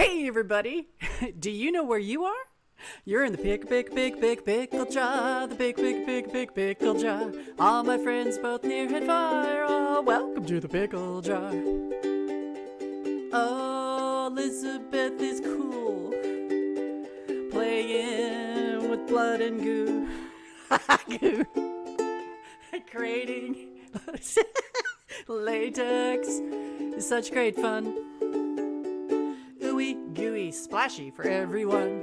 Hey everybody! Do you know where you are? You're in the big pickle jar, the big pickle jar. All my friends both near and far, oh, welcome to the pickle jar. Oh, Elizabeth is cool, playing with blood and goo. Goo. Creating latex is such great fun. Ooey gooey splashy for everyone.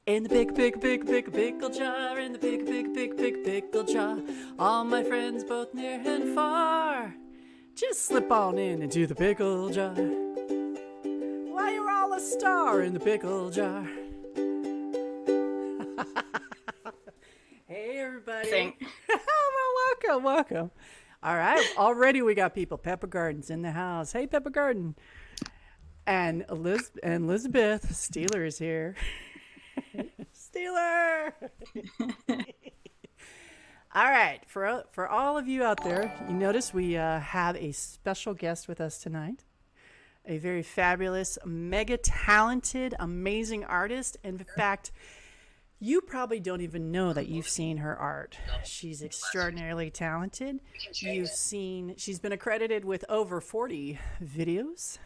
In the big pickle jar, in the big pickle jar. All my friends both near and far, just slip on in into the pickle jar. Why, you're all a star in the pickle jar. Hey everybody. Well, welcome. All right, already we got people. Pepper Garden's in the house. Hey Pepper Garden. And Elizabeth Steeler is here. Steeler! All right, for all of you out there, you notice we have a special guest with us tonight. A very fabulous, mega talented, amazing artist. In fact, you probably don't even know that you've seen her art. She's extraordinarily talented. She's been accredited with over 40 videos.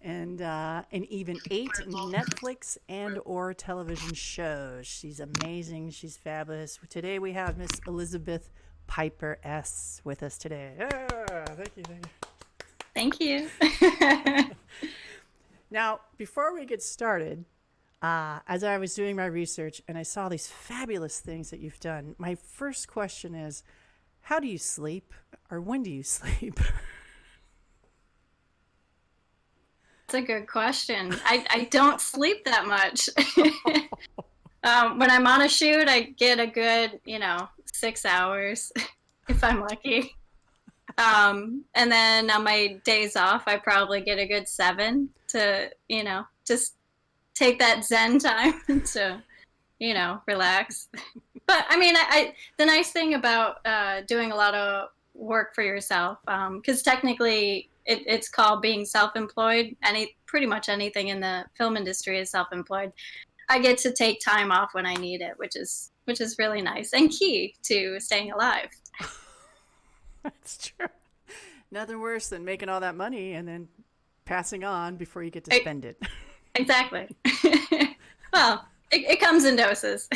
And even 8 Netflix and or television shows. She's amazing. She's fabulous. Today we have Miss Elizabeth Piper S. with us today. Thank you. Now, before we get started, as I was doing my research and I saw these fabulous things that you've done, my first question is, how do you sleep? Or when do you sleep? That's a good question. I don't sleep that much. When I'm on a shoot, I get a good, 6 hours if I'm lucky. And then on my days off, I probably get a good 7 to, just take that Zen time to, relax. But I mean, the nice thing about doing a lot of work for yourself, because technically it's called being self-employed. Pretty much anything in the film industry is self-employed. I get to take time off when I need it, which is really nice and key to staying alive. That's true. Nothing worse than making all that money and then passing on before you get to spend it. Exactly. Well, it comes in doses.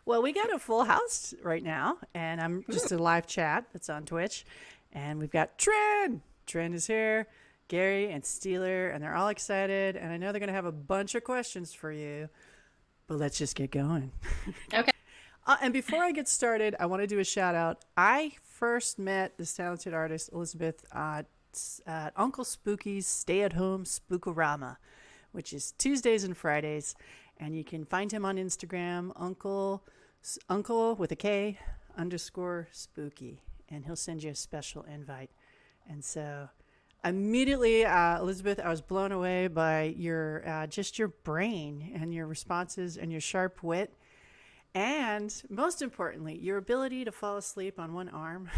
Well, we got a full house right now, and I'm just a live chat that's on Twitch, and we've got Trent. Trent is here, Gary and Steeler, and they're all excited, and I know they're going to have a bunch of questions for you, but let's just get going. Okay. And before I get started, I want to do a shout out. I first met this talented artist, Elizabeth, at Uncle Spooky's Stay-at-Home Spookorama, which is Tuesdays and Fridays, and you can find him on Instagram, Uncle with a K _spooky, and he'll send you a special invite. And so immediately, Elizabeth, I was blown away by your just your brain and your responses and your sharp wit. And most importantly, your ability to fall asleep on one arm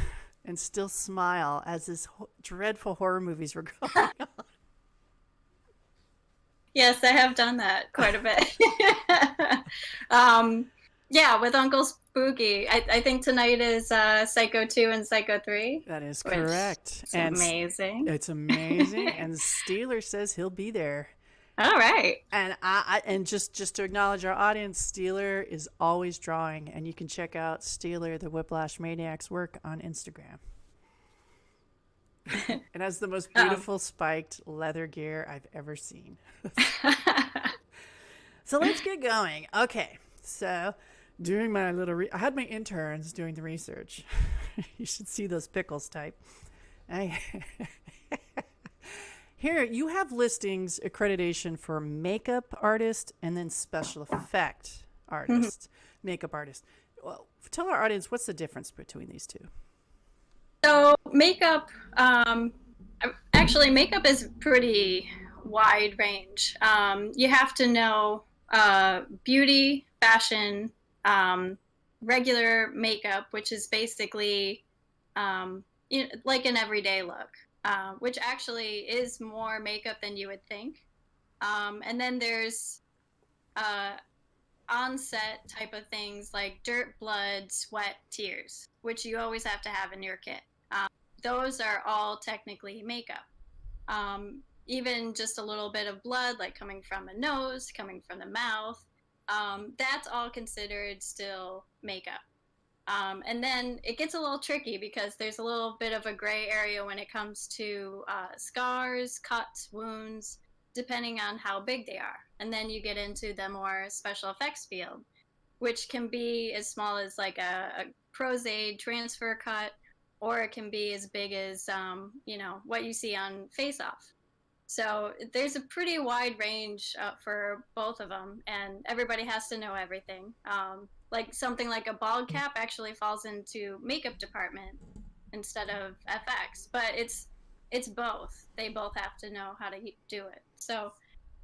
and still smile as this dreadful horror movies were going on. Yes, I have done that quite a bit. Yeah, with Uncle Spooky. I think tonight is Psycho 2 and Psycho 3. That is correct. It's amazing. It's amazing. And Steeler says he'll be there. All right. And just to acknowledge our audience, Steeler is always drawing, and you can check out Steeler, the Whiplash Maniac's work on Instagram. It has the most beautiful spiked leather gear I've ever seen. So let's get going. Okay, so doing my little, I had my interns doing the research. You should see those pickles type. Here, you have listings, accreditation for makeup artist and then special effect artist, makeup artist. Well, tell our audience, what's the difference between these two? So makeup, actually makeup is pretty wide range. You have to know beauty, fashion, regular makeup, which is basically like an everyday look. which actually is more makeup than you would think. And then there's on-set type of things like dirt, blood, sweat, tears, which you always have to have in your kit. Those are all technically makeup. Even just a little bit of blood, like coming from a nose, coming from the mouth, that's all considered still makeup. And then it gets a little tricky because there's a little bit of a gray area when it comes to scars, cuts, wounds, depending on how big they are. And then you get into the more special effects field, which can be as small as like a Pros Aid transfer cut, or it can be as big as, what you see on Face Off. So there's a pretty wide range for both of them, and everybody has to know everything. Like something like a bald cap actually falls into makeup department instead of FX, but it's both. They both have to know how to do it. So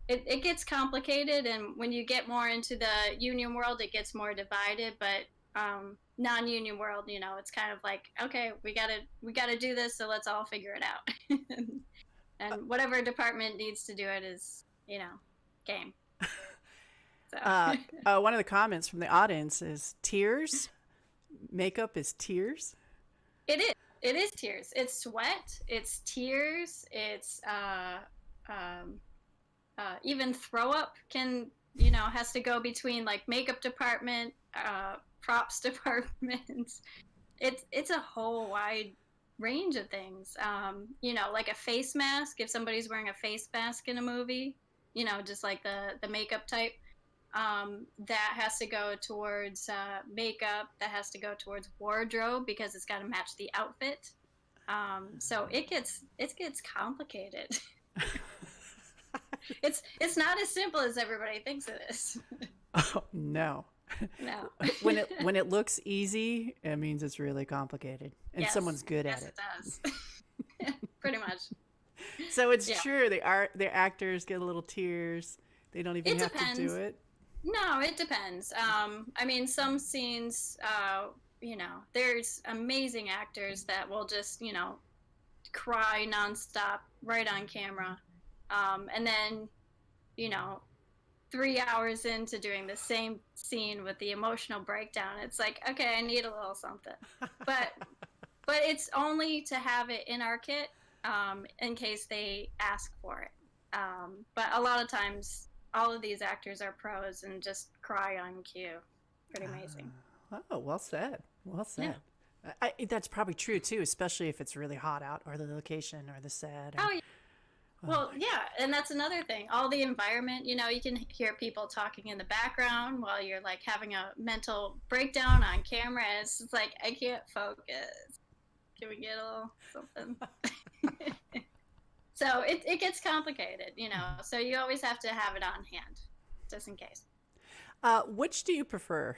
it gets complicated, and when you get more into the union world, it gets more divided. But non-union world, it's kind of like, okay, we gotta do this, so let's all figure it out. And whatever department needs to do it is, game. So. One of the comments from the audience is tears. Makeup is tears. It is. It is tears. It's sweat. It's tears. It's even throw up can, has to go between like makeup department, props departments. It's a whole wide range of things. Like a face mask. If somebody's wearing a face mask in a movie, just like the makeup type, that has to go towards makeup. That has to go towards wardrobe because it's got to match the outfit. So it gets complicated. It's not as simple as everybody thinks it is. Oh no. No. When it looks easy, it means it's really complicated, and yes. someone's good at it. Yes, it does. Pretty much. So it's true. Their actors get a little tears. They don't even have to do it. No, it depends. Some scenes, there's amazing actors that will just, cry nonstop right on camera. And then, 3 hours into doing the same scene with the emotional breakdown, it's like, okay, I need a little something. But it's only to have it in our kit in case they ask for it. But a lot of times, all of these actors are pros and just cry on cue. Pretty amazing. Oh, well said. Well said. Yeah. That's probably true, too, especially if it's really hot out or the location or the set. Oh, yeah. Well, yeah, and that's another thing. All the environment, you can hear people talking in the background while you're like having a mental breakdown on camera. It's just like, I can't focus. Can we get a little something? So it gets complicated, so you always have to have it on hand, just in case. Which do you prefer?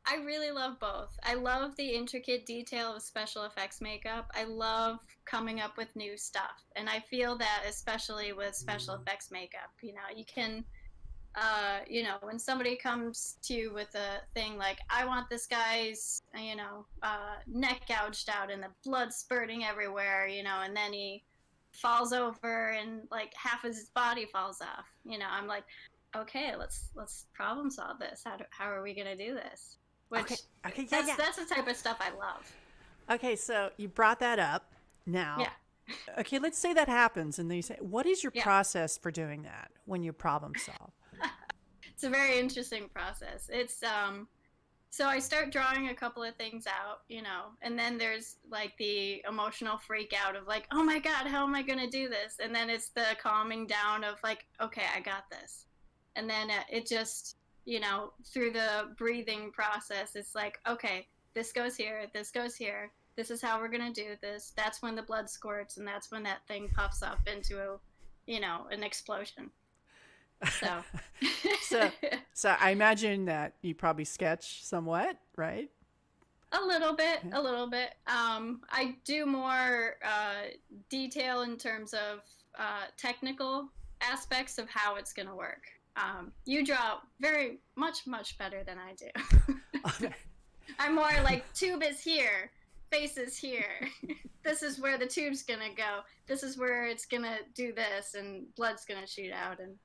I really love both. I love the intricate detail of special effects makeup. I love coming up with new stuff. And I feel that especially with special effects makeup, you can, when somebody comes to you with a thing like, I want this guy's, neck gouged out and the blood spurting everywhere, and then he falls over and like half of his body falls off. I'm like, okay, let's problem solve this. How are we going to do this? Which that's the type of stuff I love. Okay, so you brought that up now. Yeah. Okay, let's say that happens, and then you say, what is your process for doing that when you problem solve? It's a very interesting process. It's so I start drawing a couple of things out, and then there's like the emotional freak out of like, oh my God, how am I going to do this? And then it's the calming down of like, okay, I got this. And then it just, through the breathing process, it's like, okay, this goes here, this goes here. This is how we're going to do this. That's when the blood squirts, and that's when that thing puffs up into, an explosion. So. so I imagine that you probably sketch somewhat, right? A little bit. I do more detail in terms of technical aspects of how it's going to work. You draw very much better than I do. I'm more like tube is here, face is here. This is where the tube's gonna go. This is where it's gonna do this, and blood's gonna shoot out, and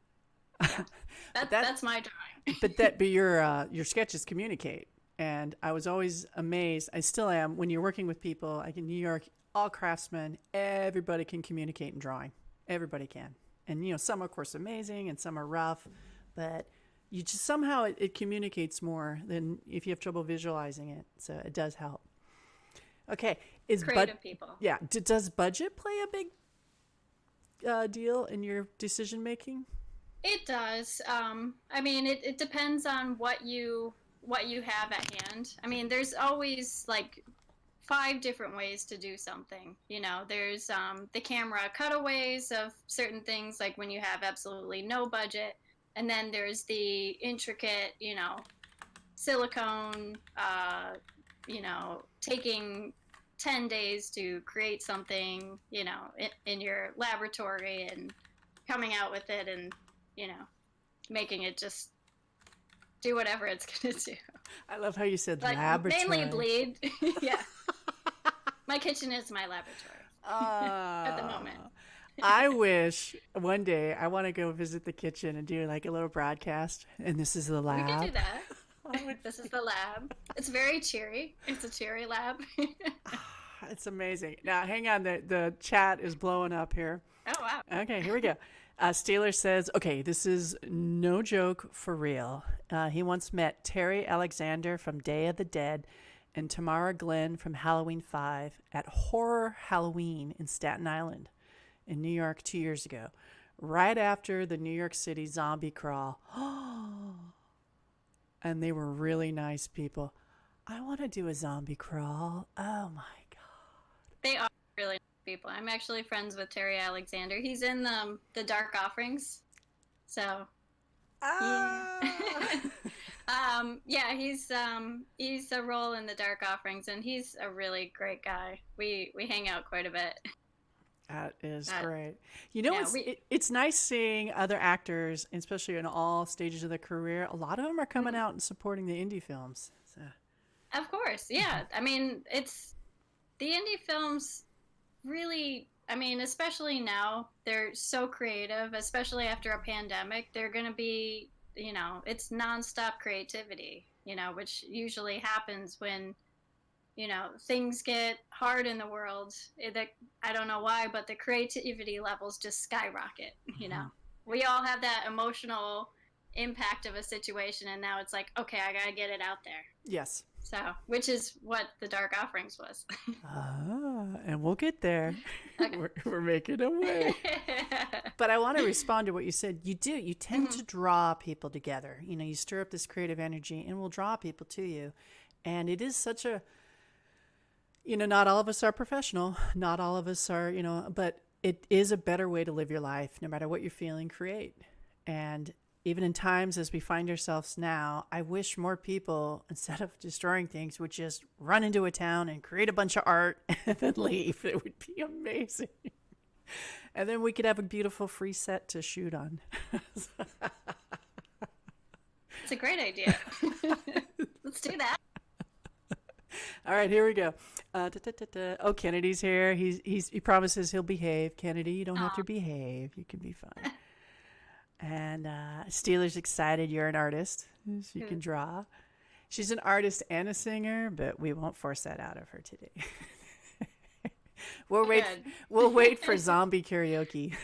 yeah, that's my drawing. But your sketches communicate, and I was always amazed. I still am when you're working with people like in New York. All craftsmen, everybody can communicate in drawing. Everybody can, and some are of course amazing, and some are rough, but you just somehow it communicates more than if you have trouble visualizing it. So it does help. Okay, Creative people. Yeah, does budget play a big deal in your decision making? It does. I mean, it depends on what you have at hand. I mean, there's always like 5 different ways to do something. There's the camera cutaways of certain things, like when you have absolutely no budget, and then there's the intricate, silicone, taking 10 days to create something, in your laboratory and coming out with it and, making it just do whatever it's going to do. I love how you said like, laboratory. Mainly bleed. Yeah. My kitchen is my laboratory at the moment. I wish one day I want to go visit the kitchen and do like a little broadcast. And this is the lab. We could do that. This is the lab. It's very cheery. It's a cheery lab. It's amazing. Now, hang on. The chat is blowing up here. Oh, wow. Okay, here we go. Steeler says, okay, this is no joke, for real. He once met Terry Alexander from Day of the Dead and Tamara Glenn from Halloween 5 at Horror Halloween in Staten Island in New York 2 years ago, right after the New York City zombie crawl. And they were really nice people. I want to do a zombie crawl. Oh, my God. They are really nice people. I'm actually friends with Terry Alexander. He's in the Dark Offerings. So... yeah, he's a role in the Dark Offerings, and he's a really great guy. We hang out quite a bit. That is great. It's nice seeing other actors, especially in all stages of their career. A lot of them are coming out and supporting the indie films. So. Of course, yeah. I mean, it's the indie films really. I mean, especially now, they're so creative, especially after a pandemic. They're going to be, it's nonstop creativity, which usually happens when, things get hard in the world. I don't know why, but the creativity levels just skyrocket, We all have that emotional impact of a situation, and now it's like, okay, I got to get it out there. Yes. So, which is what the Dark Offerings was. And we'll get there. Okay. We're making a way. But I want to respond to what you said. You tend to draw people together. You stir up this creative energy and will draw people to you. And it is such a, not all of us are professional. Not all of us are, but it is a better way to live your life. No matter what you're feeling, create. And even in times as we find ourselves now, I wish more people, instead of destroying things, would just run into a town and create a bunch of art and then leave. It would be amazing. And then we could have a beautiful free set to shoot on. It's a great idea. Let's do that. All right, here we go. Oh, Kennedy's here. He promises he'll behave. Kennedy, you don't have to behave. You can be fine. And Steeler's excited you're an artist. She can draw. She's an artist and a singer, but we won't force that out of her today. We'll wait for zombie karaoke.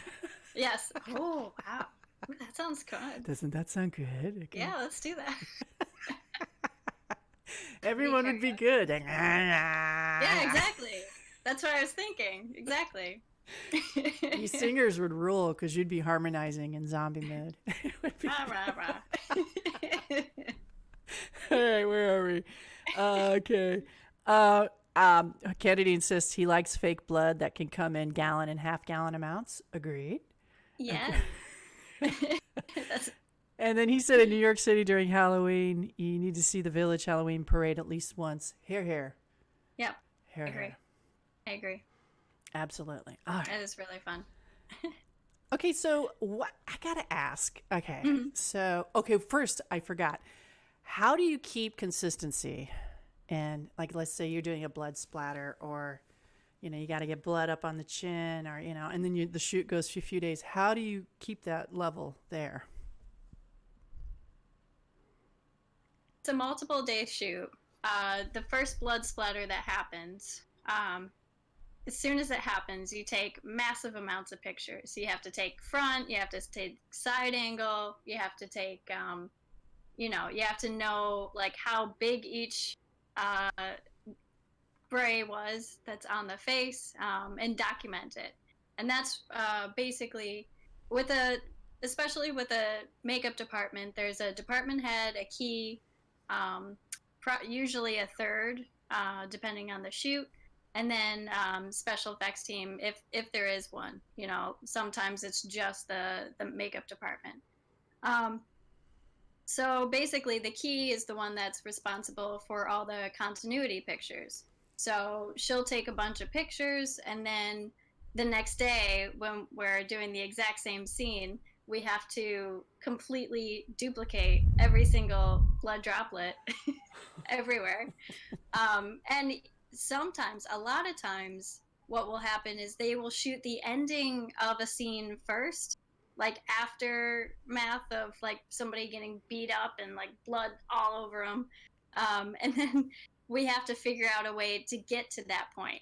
Yes. Oh, wow. Ooh, that sounds good. Doesn't that sound good? Okay. Yeah, let's do that. Everyone would be good. Yeah, exactly. That's what I was thinking. Exactly. You singers would rule because you'd be harmonizing in zombie mode. Rah, rah. All right, where are we? Okay. Kennedy insists he likes fake blood that can come in gallon and half-gallon amounts. Agreed. Yeah. Okay. And then he said in New York City during Halloween, you need to see the Village Halloween parade at least once. Here. Yep. Here. I agree. Absolutely. All right. That is really fun. Okay, so what I gotta ask. Okay, so first I forgot. How do you keep consistency And like, let's say you're doing a blood splatter, or you got to get blood up on the chin, or and then the shoot goes for a few days. How do you keep that level there? It's a multiple day shoot. The first blood splatter that happens, as soon as it happens, you take massive amounts of pictures. You have to take front, you have to take side angle, you have to take, you have to know like how big each uh, spray was that's on the face, and document it. And that's basically with a, especially with a makeup department, there's a department head, a key, um, usually a third, depending on the shoot, and then special effects team if there is one. Sometimes it's just the makeup department. Um, so basically, the key is the one that's responsible for all the continuity pictures. So she'll take a bunch of pictures, and then the next day, when we're doing the exact same scene, we have to completely duplicate every single blood droplet everywhere. And sometimes, a lot of times, what will happen is they will shoot the ending of a scene first, like aftermath of like somebody getting beat up and like blood all over them, and then we have to figure out a way to get to that point.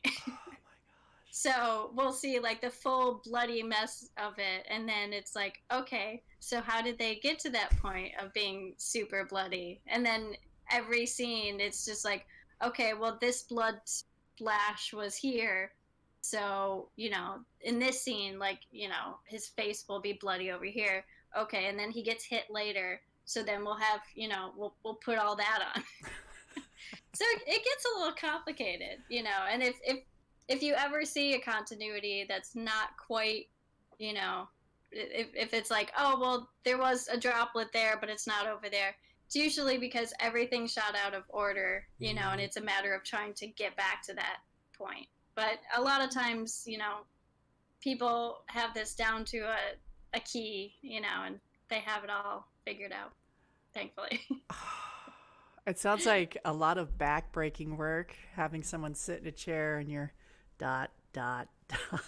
So we'll see like the full bloody mess of it, and then it's like, okay, so how did they get to that point of being super bloody? And then every scene, it's just like, okay, well, this blood splash was here. So, in this scene, like, his face will be bloody over here. Okay, and then he gets hit later. So then we'll have, we'll put all that on. So it gets a little complicated, and if you ever see a continuity that's not quite, if it's like, oh, well, there was a droplet there, but it's not over there, it's usually because everything's shot out of order, and it's a matter of trying to get back to that point. But a lot of times, people have this down to a key, and they have it all figured out, thankfully. It sounds like a lot of back-breaking work, having someone sit in a chair and you're dot, dot, dot.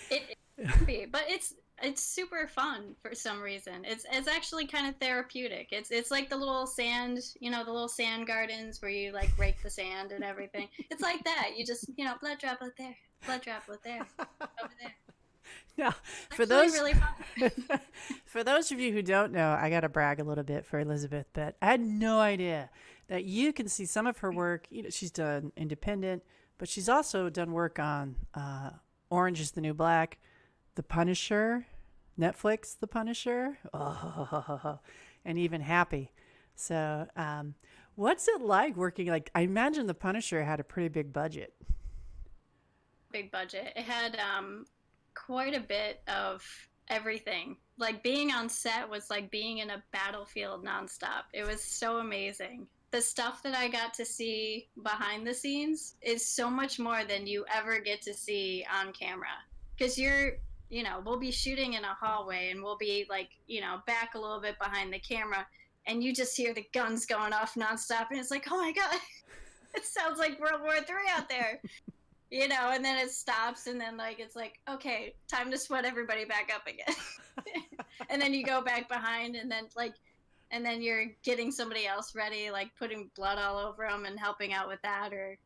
It can be, but it's super fun for some reason. It's actually kind of therapeutic. It's like the little sand, the little sand gardens where you like rake the sand and everything. It's like that. You just, blood droplet there, blood droplet there, over there. Now, It's for actually those really fun. for those of you who don't know, I got to brag a little bit for Elizabeth, but I had no idea that you can see some of her work. She's done independent, but she's also done work on Orange is the New Black, The Punisher, Netflix, The Punisher, and even Happy. So, what's it like working? Like, I imagine The Punisher had a pretty big budget. Big budget. It had quite a bit of everything. Like being on set was like being in a battlefield nonstop. It was so amazing. The stuff that I got to see behind the scenes is so much more than you ever get to see on camera. Because we'll be shooting in a hallway and we'll be like, back a little bit behind the camera, and you just hear the guns going off nonstop, and it's like, oh my God, it sounds like World War III out there. And then it stops, and then like it's like, okay, time to sweat everybody back up again. And then you go back behind, and then you're getting somebody else ready, like putting blood all over them and helping out with that, or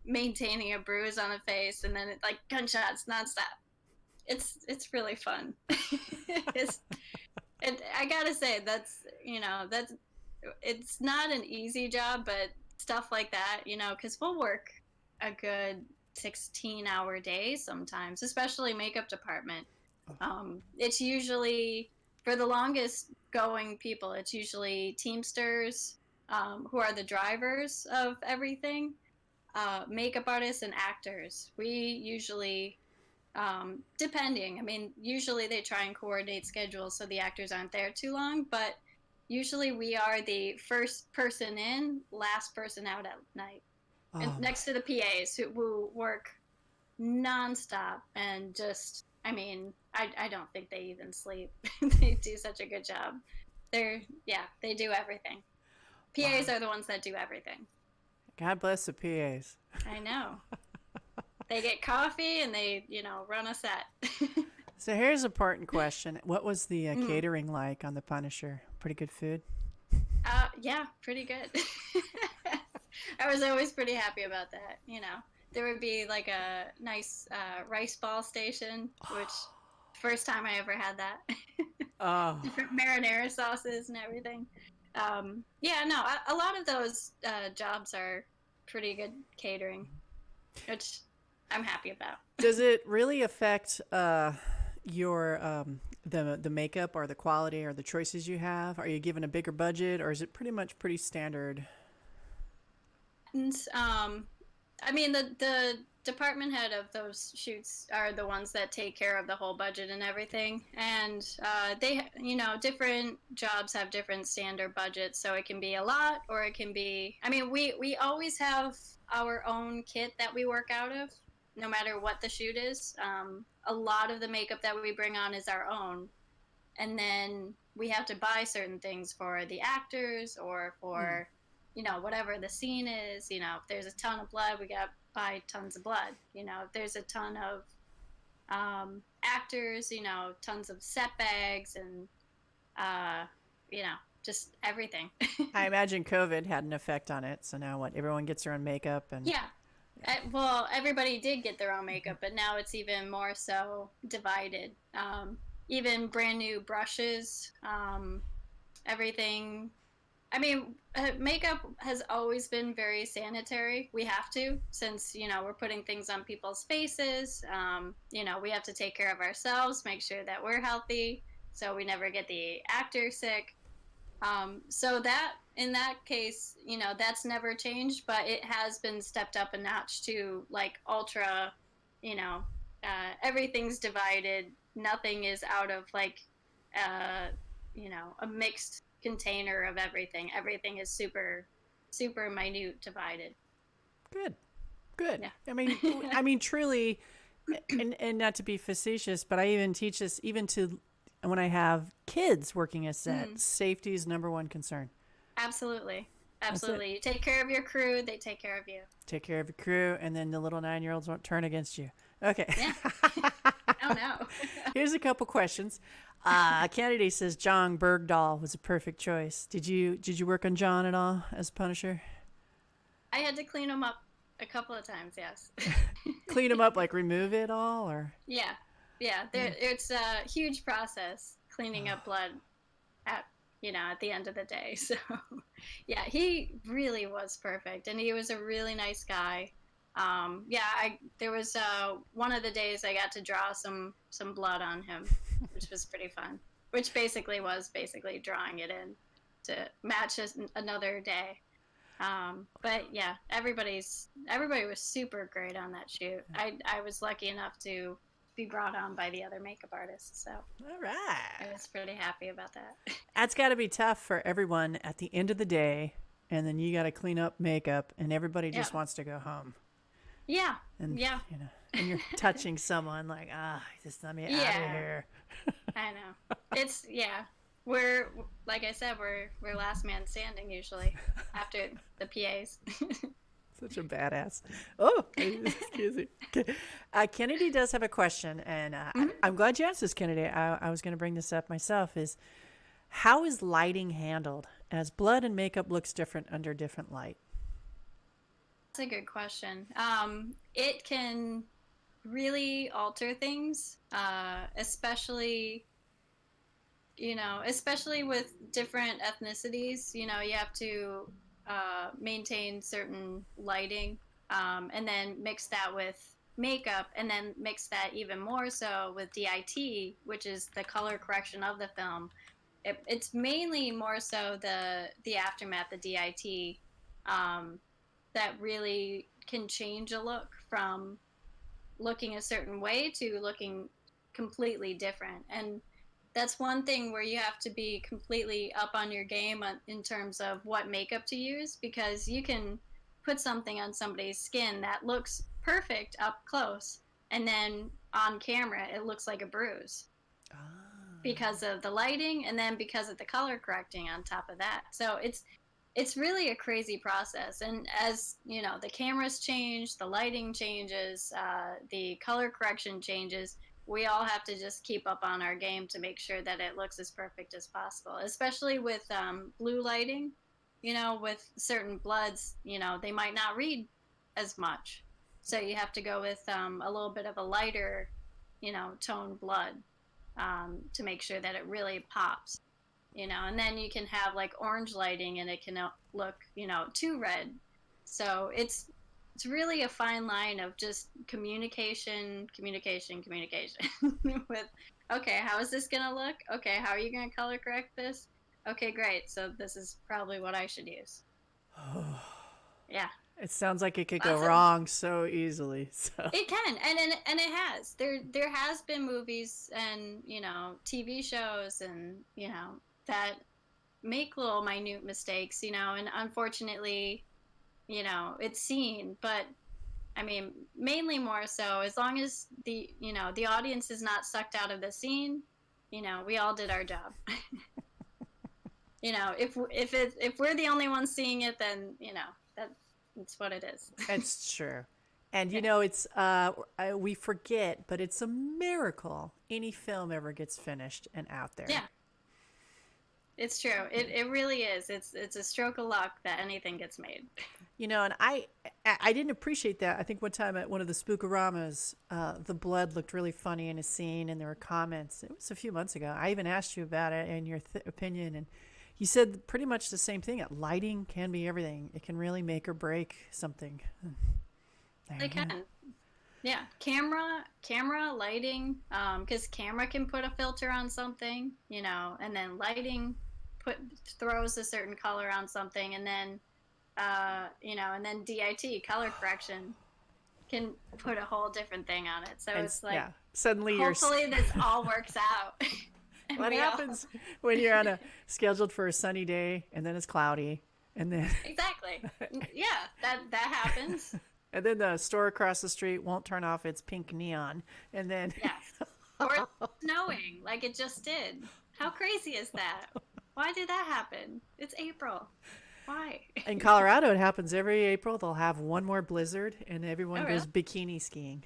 maintaining a bruise on the face, and then it's like gunshots nonstop. It's really fun. I gotta say that's it's not an easy job, but stuff like that, because we'll work a good 16-hour days sometimes, especially makeup department. It's usually, for the longest going people, it's usually Teamsters, who are the drivers of everything, makeup artists and actors. We usually, depending, I mean, usually they try and coordinate schedules so the actors aren't there too long, but usually we are the first person in, last person out at night. And next to the PAs who work nonstop and just, I mean, I don't think they even sleep. They do such a good job. They do everything. PAs are the ones that do everything. God bless the PAs. I know. They get coffee and they, run a set. So here's an important question. What was the Mm. catering like on the Punisher? Pretty good food? Yeah, pretty good. I was always pretty happy about that. There would be like a nice rice ball station, which first time I ever had that. Oh, Different marinara sauces and everything. Yeah, no, a lot of those jobs are pretty good catering, which I'm happy about. does it really affect your the makeup or the quality or the choices you have? Are you given a bigger budget, or is it pretty much pretty standard? And I mean, the department head of those shoots are the ones that take care of the whole budget and everything. And different jobs have different standard budgets, so it can be a lot or it can be. I mean, we always have our own kit that we work out of, no matter what the shoot is. A lot of the makeup that we bring on is our own, and then we have to buy certain things for the actors or Hmm. for whatever the scene is. If there's a ton of blood, we got to buy tons of blood. If there's a ton of actors, tons of set bags and uh, just everything. I imagine COVID had an effect on it. So now what? Everyone gets their own makeup and Yeah. Well, everybody did get their own makeup, but now it's even more so divided. Even brand new brushes, everything. I mean, makeup has always been very sanitary. We have to, since, we're putting things on people's faces. We have to take care of ourselves, make sure that we're healthy, so we never get the actor sick. So that, in that case, that's never changed, but it has been stepped up a notch to like ultra, you know, everything's divided. Nothing is out of like, uh, a mixed container of everything. Everything is super, super minute divided. good, good. Yeah. I mean, truly, and not to be facetious, but I even teach this even to when I have kids working a set. Mm, Safety is number one concern. absolutely. That's it. Absolutely. You take care of your crew, they take care of you. Take care of your crew, and then the little 9-year-olds won't turn against you. Okay. Yeah. Oh no. Here's a couple questions. Kennedy says John Bergdahl was a perfect choice. Did you work on John at all as Punisher? I had to clean them up a couple of times, yes. Clean him up, like remove it all, or Yeah. Yeah, it's a huge process cleaning up blood at at the end of the day. So, yeah, he really was perfect, and he was a really nice guy. Yeah, I there was one of the days I got to draw some blood on him, which was pretty fun. Which basically was basically drawing it in to match another day. But yeah, everybody was super great on that shoot. I was lucky enough to be brought on by the other makeup artists, so all I right. was pretty happy about that. That's got to be tough for everyone at the end of the day, and then you got to clean up makeup, and everybody Yeah, just wants to go home. yeah, And yeah, and you're touching someone like, just let me out of yeah. here. I know. It's yeah. We're like I said, we're last man standing usually after the PAs. Such a badass. Oh, excuse me. Okay. Kennedy does have a question, and Mhm. I'm glad you asked this, Kennedy. I was going to bring this up myself. Is how is lighting handled as blood and makeup looks different under different light? That's a good question. It can really alter things, especially with different ethnicities. You have to maintain certain lighting, and then mix that with makeup, and then mix that even more so with DIT, which is the color correction of the film. It's mainly more so the aftermath, the DIT, um, that really can change a look from looking a certain way to looking completely different. And that's one thing where you have to be completely up on your game in terms of what makeup to use, because you can put something on somebody's skin that looks perfect up close, and then on camera it looks like a bruise Ah, because of the lighting and then because of the color correcting on top of that. So it's really a crazy process. And as you know, the cameras change, the lighting changes, the color correction changes. We all have to just keep up on our game to make sure that it looks as perfect as possible, especially with blue lighting. You know, with certain bloods, you know, they might not read as much. So you have to go with a little bit of a lighter, you know, tone blood to make sure that it really pops, you know. And then you can have like orange lighting and it can look, you know, too red. So it's really a fine line of just communication, communication, communication with, okay, how is this going to look? Okay, how are you going to color correct this? Okay, great. So this is probably what I should use. Yeah. It sounds like it could go Lots of, wrong so easily. So it can, and it has. There has been movies and, you know, TV shows and, you know, that make little minute mistakes, you know, and unfortunately, you know, it's seen. But I mean, mainly more so as long as the, you know, the audience is not sucked out of the scene, you know, we all did our job. You know, if we're the only ones seeing it, then, you know, that's what it is. it's true. And Yeah. you know, it's we forget, but it's a miracle any film ever gets finished and out there. Yeah. It's true. It really is. It's a stroke of luck that anything gets made. You know, and I didn't appreciate that. I think one time at one of the Spookaramas, the blood looked really funny in a scene, and there were comments. It was a few months ago. I even asked you about it and your opinion, and you said pretty much the same thing. Lighting can be everything. It can really make or break something. There They you go. can. Yeah. Camera, lighting, because camera can put a filter on something, you know, and then lighting put throws a certain color on something, and then you know, and then DIT, color correction, can put a whole different thing on it. So And it's like, yeah, suddenly you're. hopefully this all works out. And What we all, happens when you're on a scheduled for a sunny day and then it's cloudy and then exactly. Yeah, that happens. and then the store across the street won't turn off its pink neon and then Yes. Or it's snowing like it just did. How crazy is that? Why did that happen? It's April. Why? in Colorado it happens every April. They'll have one more blizzard and everyone Oh, really? goes bikini skiing.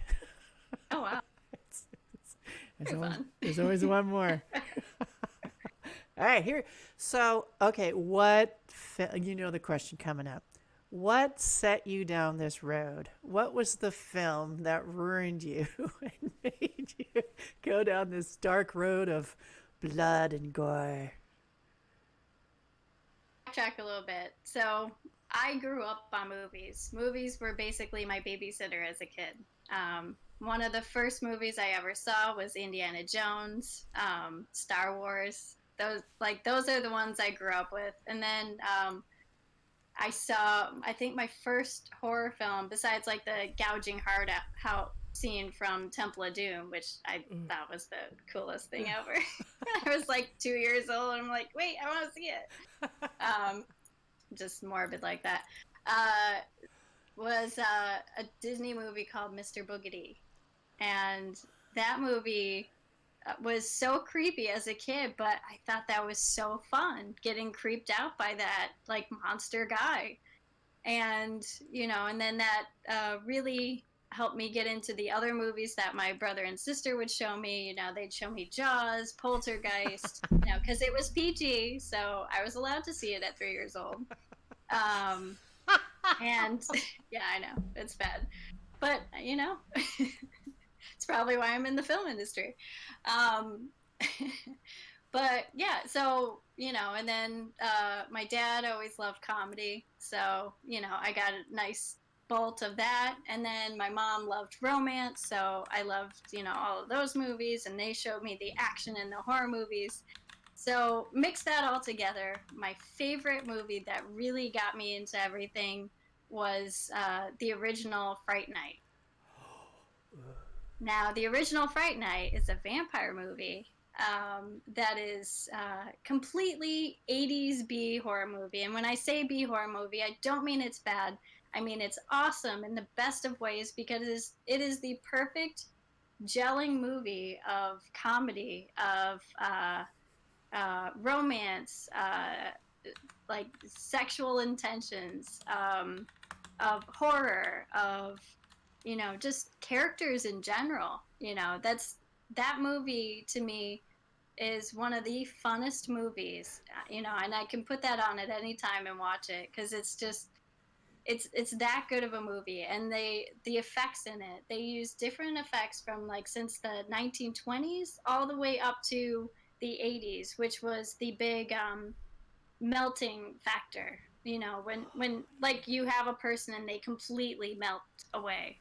Oh, wow. There's Very always, fun. there's always one more. All right, here. So, okay, you know the question coming up. What set you down this road? What was the film that ruined you and made you go down this dark road of blood and gore? Backtrack a little bit. So I grew up on movies. Movies were basically my babysitter as a kid. One of the first movies I ever saw was Indiana Jones, Star Wars. Those are the ones I grew up with. And then I saw, I think my first horror film, besides like the gouging heart out scene from Temple of Doom, which I thought was the coolest thing ever. I was like 2 years old, and I'm like, wait, I want to see it. Um, just morbid like that. Uh, was a Disney movie called Mr. Boogedy, and that movie was so creepy as a kid, but I thought that was so fun, getting creeped out by that like monster guy. And you know, and then that really helped me get into the other movies that my brother and sister would show me. You know, they'd show me Jaws, Poltergeist, you know, because it was PG, so I was allowed to see it at 3 years old. um, and yeah, I know it's bad, but you know, it's probably why I'm in the film industry. Um, but yeah, so you know, and then my dad always loved comedy, so you know, I got a nice bolt of that. And then my mom loved romance, so I loved, you know, all of those movies, and they showed me the action and the horror movies. So mix that all together. My favorite movie that really got me into everything was the original Fright Night. Now, the original Fright Night is a vampire movie that is completely 80s B horror movie. And when I say B horror movie, I don't mean it's bad. I mean it's awesome in the best of ways, because it is the perfect gelling movie of comedy, of romance, like sexual intentions, of horror, of, just characters in general. That movie to me is one of the funnest movies, and I can put that on at any time and watch it because it's that good of a movie. And the effects in it, they use different effects from like since the 1920s all the way up to the 80s, which was the big melting factor, when like you have a person and they completely melt away.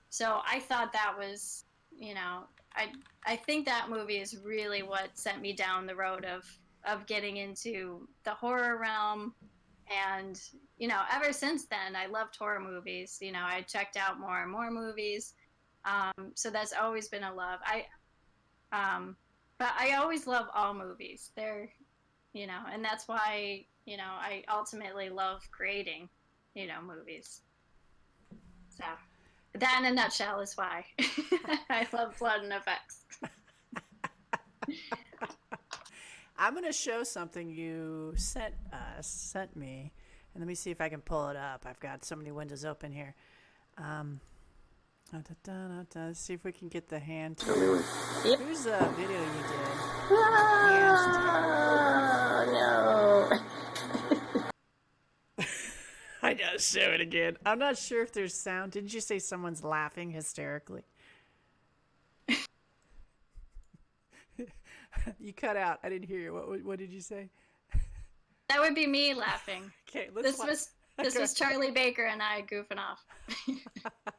So I thought that was, I think that movie is really what sent me down the road of getting into the horror realm. And ever since then I loved horror movies. I checked out more and more movies. So that's always been a love. But I always love all movies. They're, and that's why, I ultimately love creating, movies. So that in a nutshell is why I love blood and effects. I'm gonna show something you sent me, and let me see if I can pull it up. I've got so many windows open here. Let's see if we can get the hand. Here's a video you did. Oh, no. I gotta show it again. I'm not sure if there's sound. Didn't you say someone's laughing hysterically? You cut out. I didn't hear you. What did you say? That would be me laughing. Okay, This was Charlie Baker and I goofing off.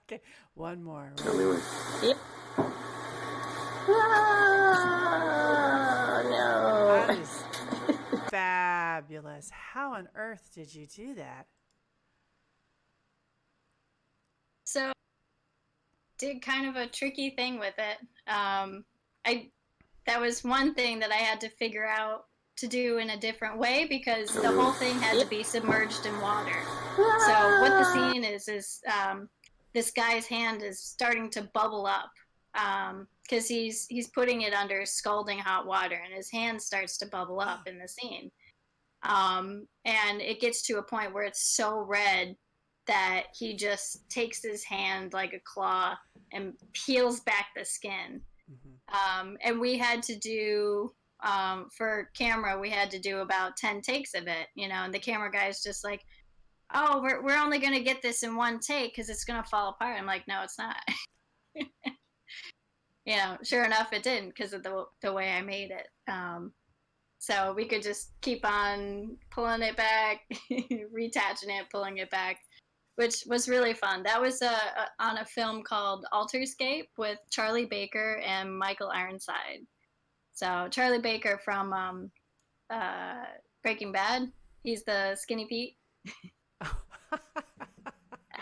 Okay, one more. Yep. Oh, no. That is fabulous. How on earth did you do that? So did kind of a tricky thing with it. That was one thing that I had to figure out to do in a different way because the whole thing had to be submerged in water. So what the scene is this guy's hand is starting to bubble up because he's putting it under scalding hot water, and his hand starts to bubble up in the scene. And it gets to a point where it's so red that he just takes his hand like a claw and peels back the skin. Mm-hmm. And we had to do, for camera, we had to do about 10 takes of it, and the camera guy's just like, oh, we're only going to get this in one take because it's going to fall apart. I'm like, no, it's not. Sure enough, it didn't because of the way I made it. So we could just keep on pulling it back, retaching it, pulling it back, which was really fun. That was on a film called Alterscape with Charlie Baker and Michael Ironside. So Charlie Baker from Breaking Bad, he's the Skinny Pete.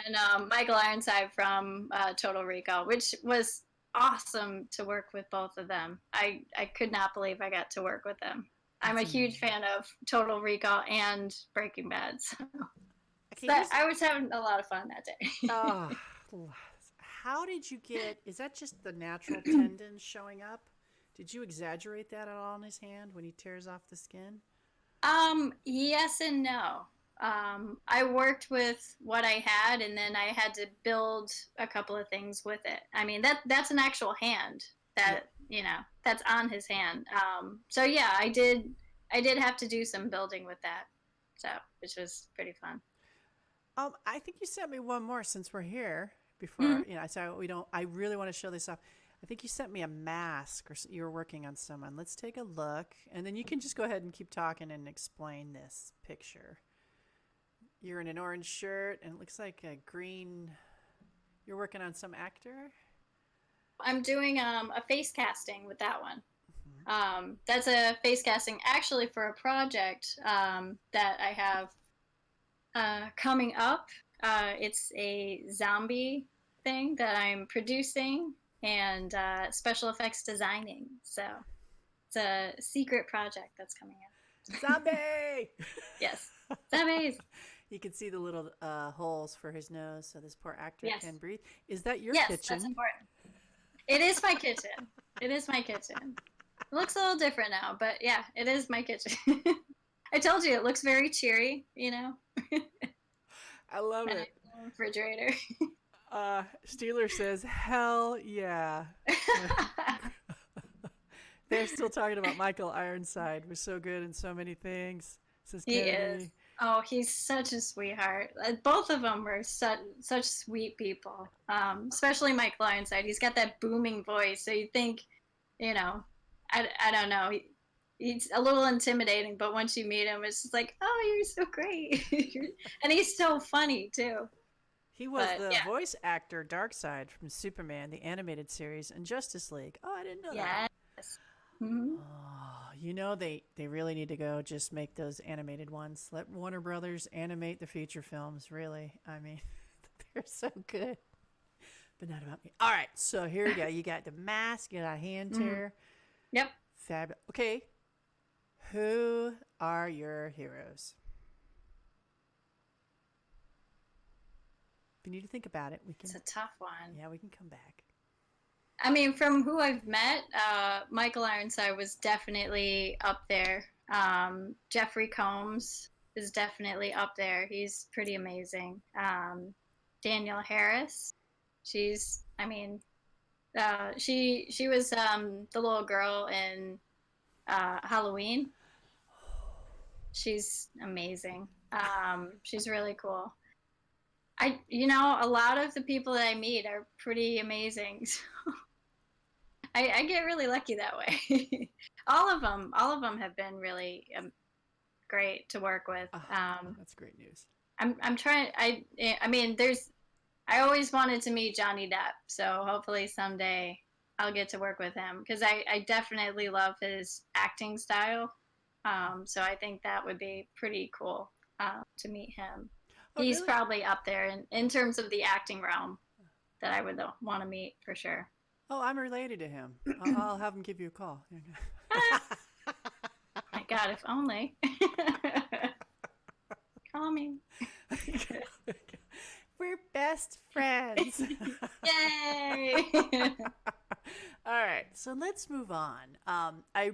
And Michael Ironside from Total Recall, which was awesome to work with both of them. I could not believe I got to work with them. I'm a huge fan of Total Recall and Breaking Bad. So. Okay, I was having a lot of fun that day. How did you get, is that just the natural tendon showing up? Did you exaggerate that at all in his hand when he tears off the skin? Yes and no. I worked with what I had, and then I had to build a couple of things with it. I mean, that's an actual hand that, that's on his hand. So yeah, I did have to do some building with that. So, which was pretty fun. I think you sent me one more since we're here before, so I really want to show this off. I think you sent me a mask, or you were working on someone. Let's take a look, and then you can just go ahead and keep talking and explain this picture. You're in an orange shirt, and it looks like a green. You're working on some actor? I'm doing a face casting with that one. Mm-hmm. That's a face casting actually for a project that I have coming up. It's a zombie thing that I'm producing and special effects designing. So it's a secret project that's coming out. Zombie! Yes, zombies. You can see the little holes for his nose so this poor actor can breathe. Is that your kitchen? Yes, that's important. It is my kitchen. It is my kitchen. It looks a little different now, but yeah, it is my kitchen. I told you it looks very cheery, I love when I it. in the refrigerator. Steeler says, "Hell yeah." They're still talking about Michael Ironside. Was so good in so many things. Says He is. Kennedy. Oh, he's such a sweetheart. Both of them were such sweet people. Especially Mike Ironside. He's got that booming voice, so you think, you know, I don't know. He's a little intimidating, but once you meet him, it's just like, oh, you're so great, and he's so funny too. He was But the yeah, voice actor Darkseid from Superman, the animated series, and Justice League. Oh, I didn't know that. yes. Hmm. Oh, they really need to go just make those animated ones. Let Warner Brothers animate the feature films. Really, I mean, they're so good. But not about me. All right, so here we go. You got the mask. You got a hand tear. Yep. Fabulous. Okay, who are your heroes? If you need to think about it, we can. It's a tough one. Yeah, we can come back. I mean, from who I've met, Michael Ironside was definitely up there. Jeffrey Combs is definitely up there. He's pretty amazing. Danielle Harris, I mean, she was the little girl in Halloween. She's amazing. She's really cool. A lot of the people that I meet are pretty amazing. I get really lucky that way. All of them have been really great to work with. That's great news. I'm trying. I mean, I always wanted to meet Johnny Depp, so hopefully someday I'll get to work with him because I definitely love his acting style. So I think that would be pretty cool to meet him. Oh, He's really? probably up there in terms of the acting realm that I would want to meet for sure. Oh, I'm related to him. I'll have him give you a call. My God, if only. Call me. We're best friends. Yay! All right, so let's move on. I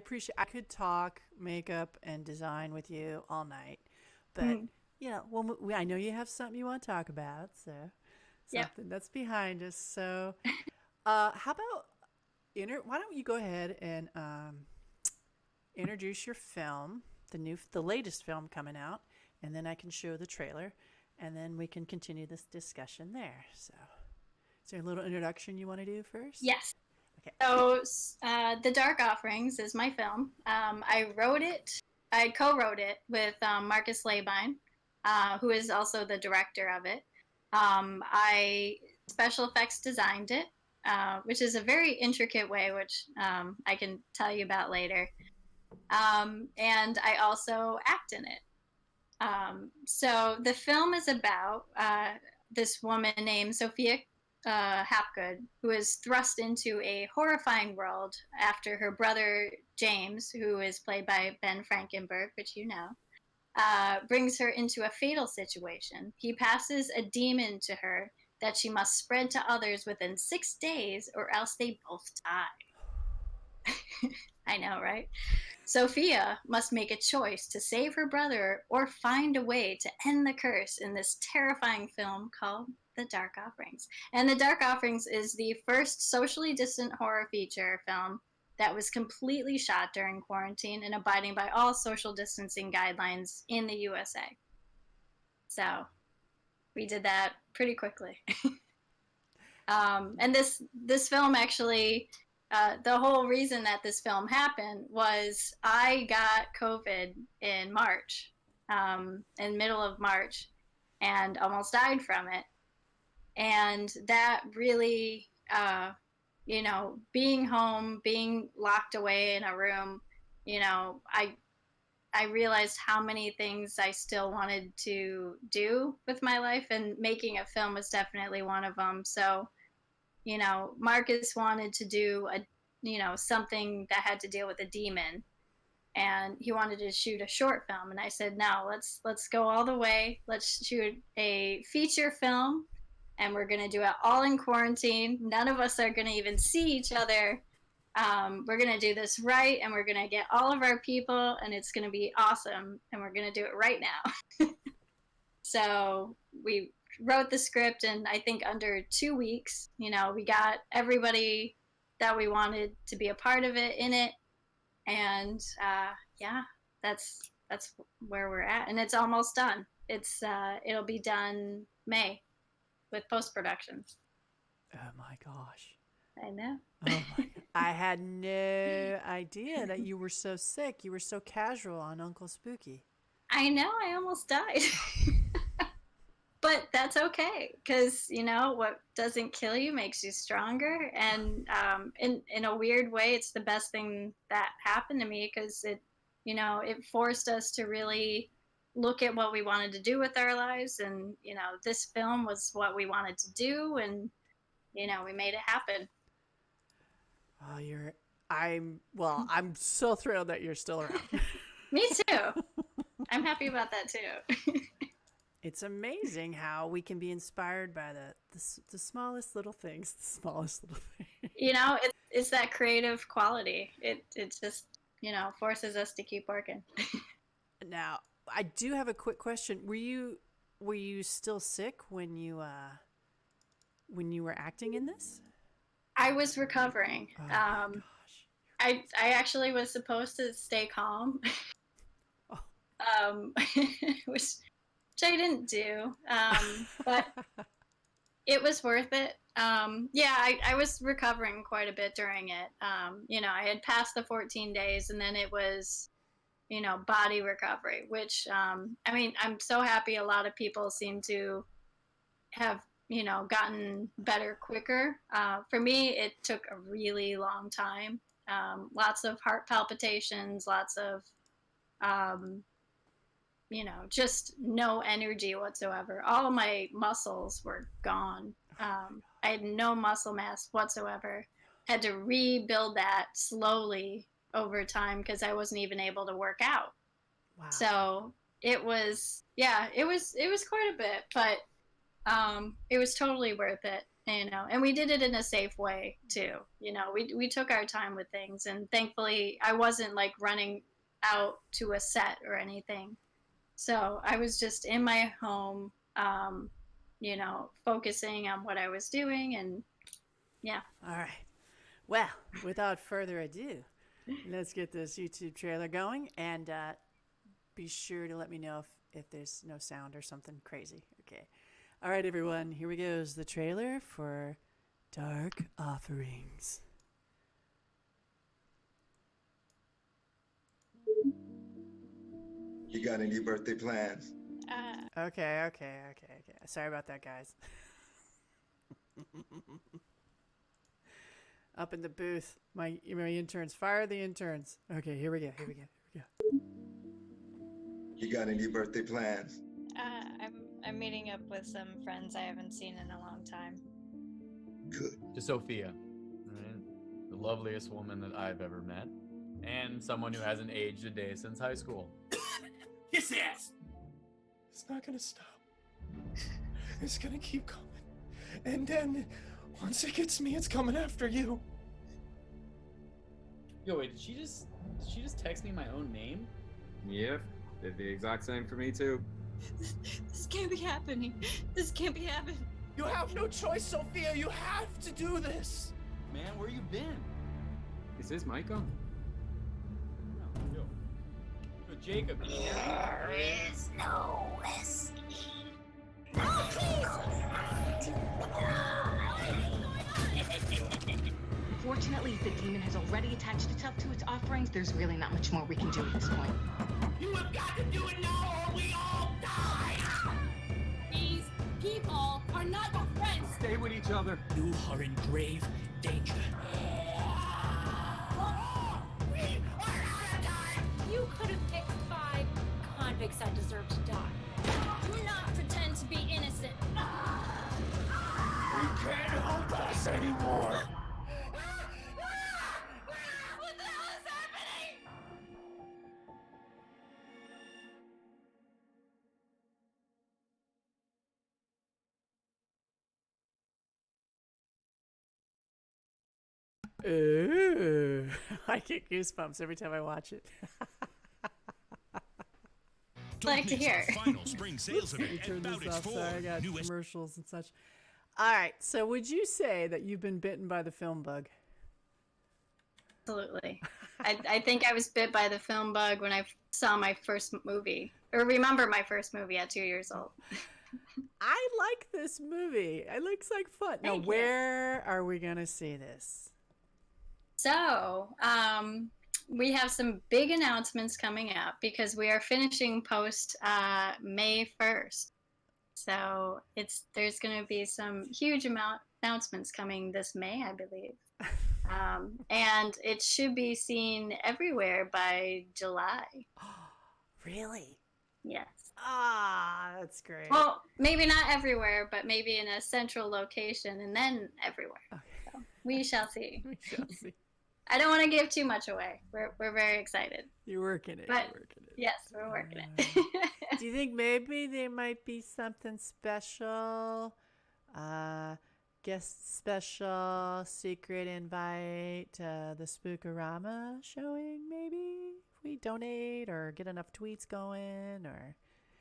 could talk makeup and design with you all night, but I know you have something you want to talk about, so Yep. something that's behind us. So, how about why don't you go ahead and introduce your film, the latest film coming out, and then I can show the trailer, and then we can continue this discussion there. So, is there a little introduction you want to do first? Yes. Okay. So, The Dark Offerings is my film. I co-wrote it with Marcus Labine, who is also the director of it. I special effects designed it, which is a very intricate way, which I can tell you about later. And I also act in it. So the film is about this woman named Sophia Hapgood, who is thrust into a horrifying world after her brother James, who is played by Ben Frankenberg, which you know, brings her into a fatal situation. He passes a demon to her that she must spread to others within 6 days, or else they both die. I know, right? Sophia must make a choice to save her brother or find a way to end the curse in this terrifying film called The Dark Offerings. And The Dark Offerings is the first socially distant horror feature film that was completely shot during quarantine and abiding by all social distancing guidelines in the USA. So we did that pretty quickly. And this film actually, the whole reason that this film happened was I got COVID in March, in middle of March, and almost died from it. And that really, being home, being locked away in a room, I realized how many things I still wanted to do with my life, and making a film was definitely one of them. So, Marcus wanted to do something that had to deal with a demon, and he wanted to shoot a short film. And I said, no, let's go all the way. Let's shoot a feature film, and we're going to do it all in quarantine. None of us are going to even see each other. We're going to do this right, and we're going to get all of our people, and it's going to be awesome, and we're going to do it right now. So we wrote the script in, I think, under 2 weeks. You know, we got everybody that we wanted to be a part of it in it, and yeah, that's where we're at, and it's almost done. It'll be done May with post production. Oh my gosh. I know. Oh my god. I had no idea that you were so sick. You were so casual on Uncle Spooky. I know. I almost died. But that's okay, because you know what doesn't kill you makes you stronger, and in a weird way, it's the best thing that happened to me, because it forced us to really look at what we wanted to do with our lives, and this film was what we wanted to do, and we made it happen. Oh, I'm so thrilled that you're still around. Me too. I'm happy about that too. It's amazing how we can be inspired by the smallest little things. The smallest little things. It's that creative quality. It just forces us to keep working. Now, I do have a quick question. Were you still sick when you were acting in this? I was recovering. Oh my gosh. I actually was supposed to stay calm, which I didn't do. But it was worth it. Yeah, I was recovering quite a bit during it. I had passed the 14 days, and then it was, body recovery, which, I'm so happy a lot of people seem to have, gotten better quicker. For me, it took a really long time. Lots of heart palpitations, lots of, just no energy whatsoever. All of my muscles were gone. I had no muscle mass whatsoever. Had to rebuild that slowly over time, because I wasn't even able to work out. Wow. So it was quite a bit, but it was totally worth it. And we did it in a safe way too. We took our time with things, and thankfully I wasn't like running out to a set or anything. So I was just in my home, focusing on what I was doing, and yeah. All right. Well, without further ado, let's get this YouTube trailer going, and be sure to let me know if there's no sound or something crazy. Okay. All right, everyone. Here we go. The trailer for Dark Offerings. You got any birthday plans? Okay. Sorry about that, guys. Up in the booth, my interns. Fire the interns. Okay, here we go. You got any birthday plans? I'm meeting up with some friends I haven't seen in a long time. Good. To Sophia, right? The loveliest woman that I've ever met, and someone who hasn't aged a day since high school. His ass! It's not gonna stop. It's gonna keep coming. And then, once it gets me, it's coming after you. Yo, wait, did she just text me my own name? Yep, did the exact same for me too. This can't be happening. This can't be happening. You have no choice, Sophia. You have to do this. Man, where you been? Is this mic on? Yo, Jacob, can you hear me? There is no escape. Fortunately, the demon has already attached itself to its offerings. There's really not much more we can do at this point. You have got to do it now or we all die! These people are not your friends. Stay with each other. You are in grave danger. We are out of time! You could have picked 5 convicts that deserve to die. Do not pretend to be innocent. We can't help us anymore! What the hell is happening? Ooh, I get goosebumps every time I watch it. Like to hear. Final spring sales Let me event turn at this Bowditch off. Sorry, I Ford. got Newest commercials and such. All right, so would you say that you've been bitten by the film bug? Absolutely. I think I was bit by the film bug when I saw my first movie, or remember my first movie at 2 years old. I like this movie. It looks like fun. Now, Thank you. where are we going to see this? So, we have some big announcements coming up because we are finishing post May 1st. So there's going to be some huge announcements coming this May, I believe. And it should be seen everywhere by July. Really? Yes. Ah, that's great. Well, maybe not everywhere, but maybe in a central location and then everywhere. Okay. So we shall see. We shall see. I don't want to give too much away. We're very excited. You're working it. But you're working it. yes, we're working it. Do you think maybe there might be something special? Guest special, secret invite to the Spookorama showing, maybe? If we donate or get enough tweets going or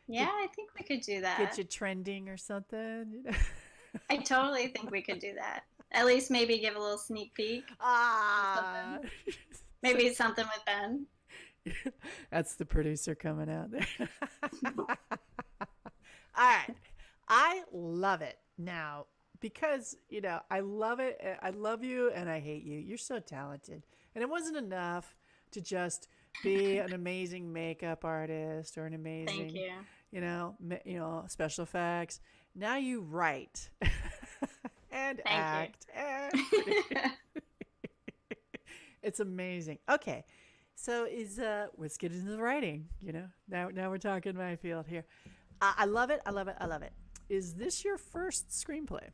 Yeah, I think we could do that. get you trending or something. You know? I totally think we could do that. At least maybe give a little sneak peek. Ah, Maybe something with Ben. that's the producer coming out there. All right, I love it now because I love it. I love you and I hate you. You're so talented, and it wasn't enough to just be an amazing makeup artist or an amazing, Thank you. special effects. Now you write and Thank act. And it's amazing. Okay, so let's get into the writing. Now we're talking my field here. I love it. I love it. I love it. Is this your first screenplay?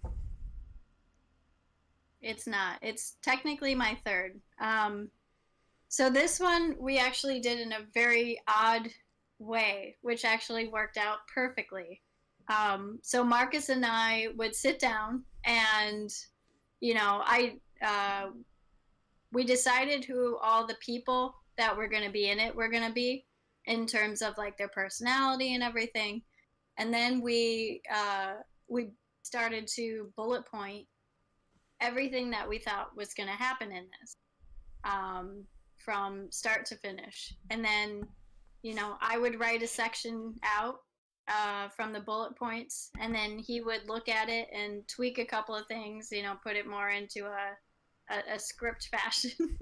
It's not. It's technically my third. So this one we actually did in a very odd way, which actually worked out perfectly. So Marcus and I would sit down and, we decided who all the people that were going to be in it were going to be in terms of like their personality and everything. And then we started to bullet point everything that we thought was going to happen in this, from start to finish. And then, I would write a section out from the bullet points, and then he would look at it and tweak a couple of things, put it more into a script fashion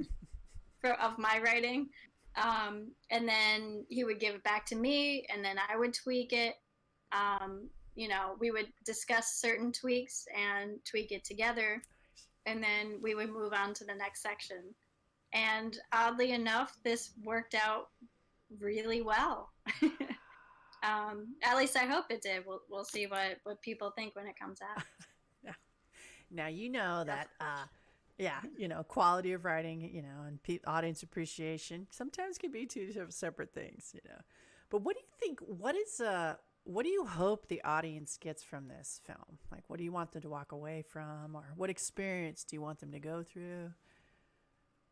of my writing. And then he would give it back to me, and then I would tweak it. We would discuss certain tweaks and tweak it together, and then we would move on to the next section. And oddly enough, this worked out really well. At least I hope it did. We'll see what people think when it comes out. Now that quality of writing, and audience appreciation sometimes can be two separate things, But what do you think? What do you hope the audience gets from this film? Like, what do you want them to walk away from, or what experience do you want them to go through?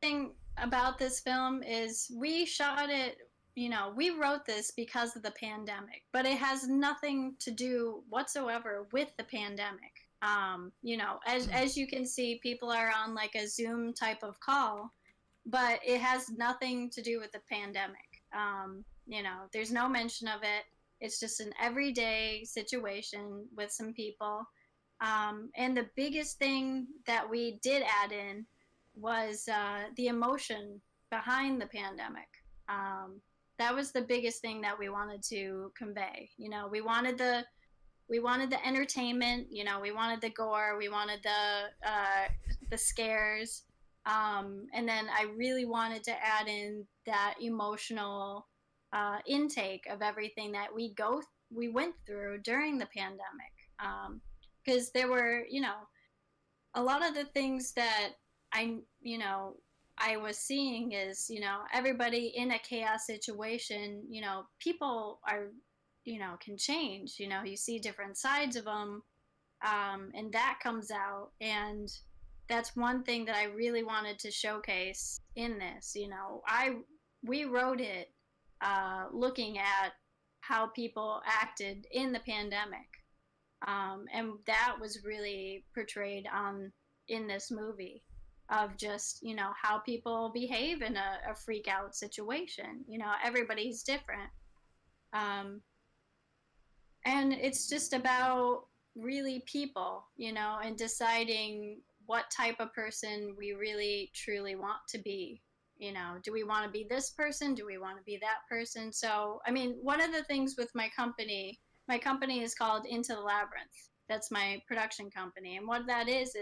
The thing about this film is we shot it. We wrote this because of the pandemic, but it has nothing to do whatsoever with the pandemic. As you can see, people are on like a Zoom type of call, but it has nothing to do with the pandemic. There's no mention of it. It's just an everyday situation with some people. And the biggest thing that we did add in was the emotion behind the pandemic. That was the biggest thing that we wanted to convey. We wanted the entertainment. We wanted the gore. We wanted the scares. And then I really wanted to add in that emotional intake of everything that we went through during the pandemic. Because there were, a lot of the things that I was seeing is, everybody in a chaos situation, people are, can change, you see different sides of them. And that comes out. And that's one thing that I really wanted to showcase in this. We wrote it looking at how people acted in the pandemic, and that was really portrayed in this movie, of just how people behave in a freak out situation. Everybody's different, and it's just about really people, and deciding what type of person we really truly want to be. Do we want to be this person? Do we want to be that person? So, I mean, one of the things with my company is called Into the Labyrinth. That's my production company. And what that is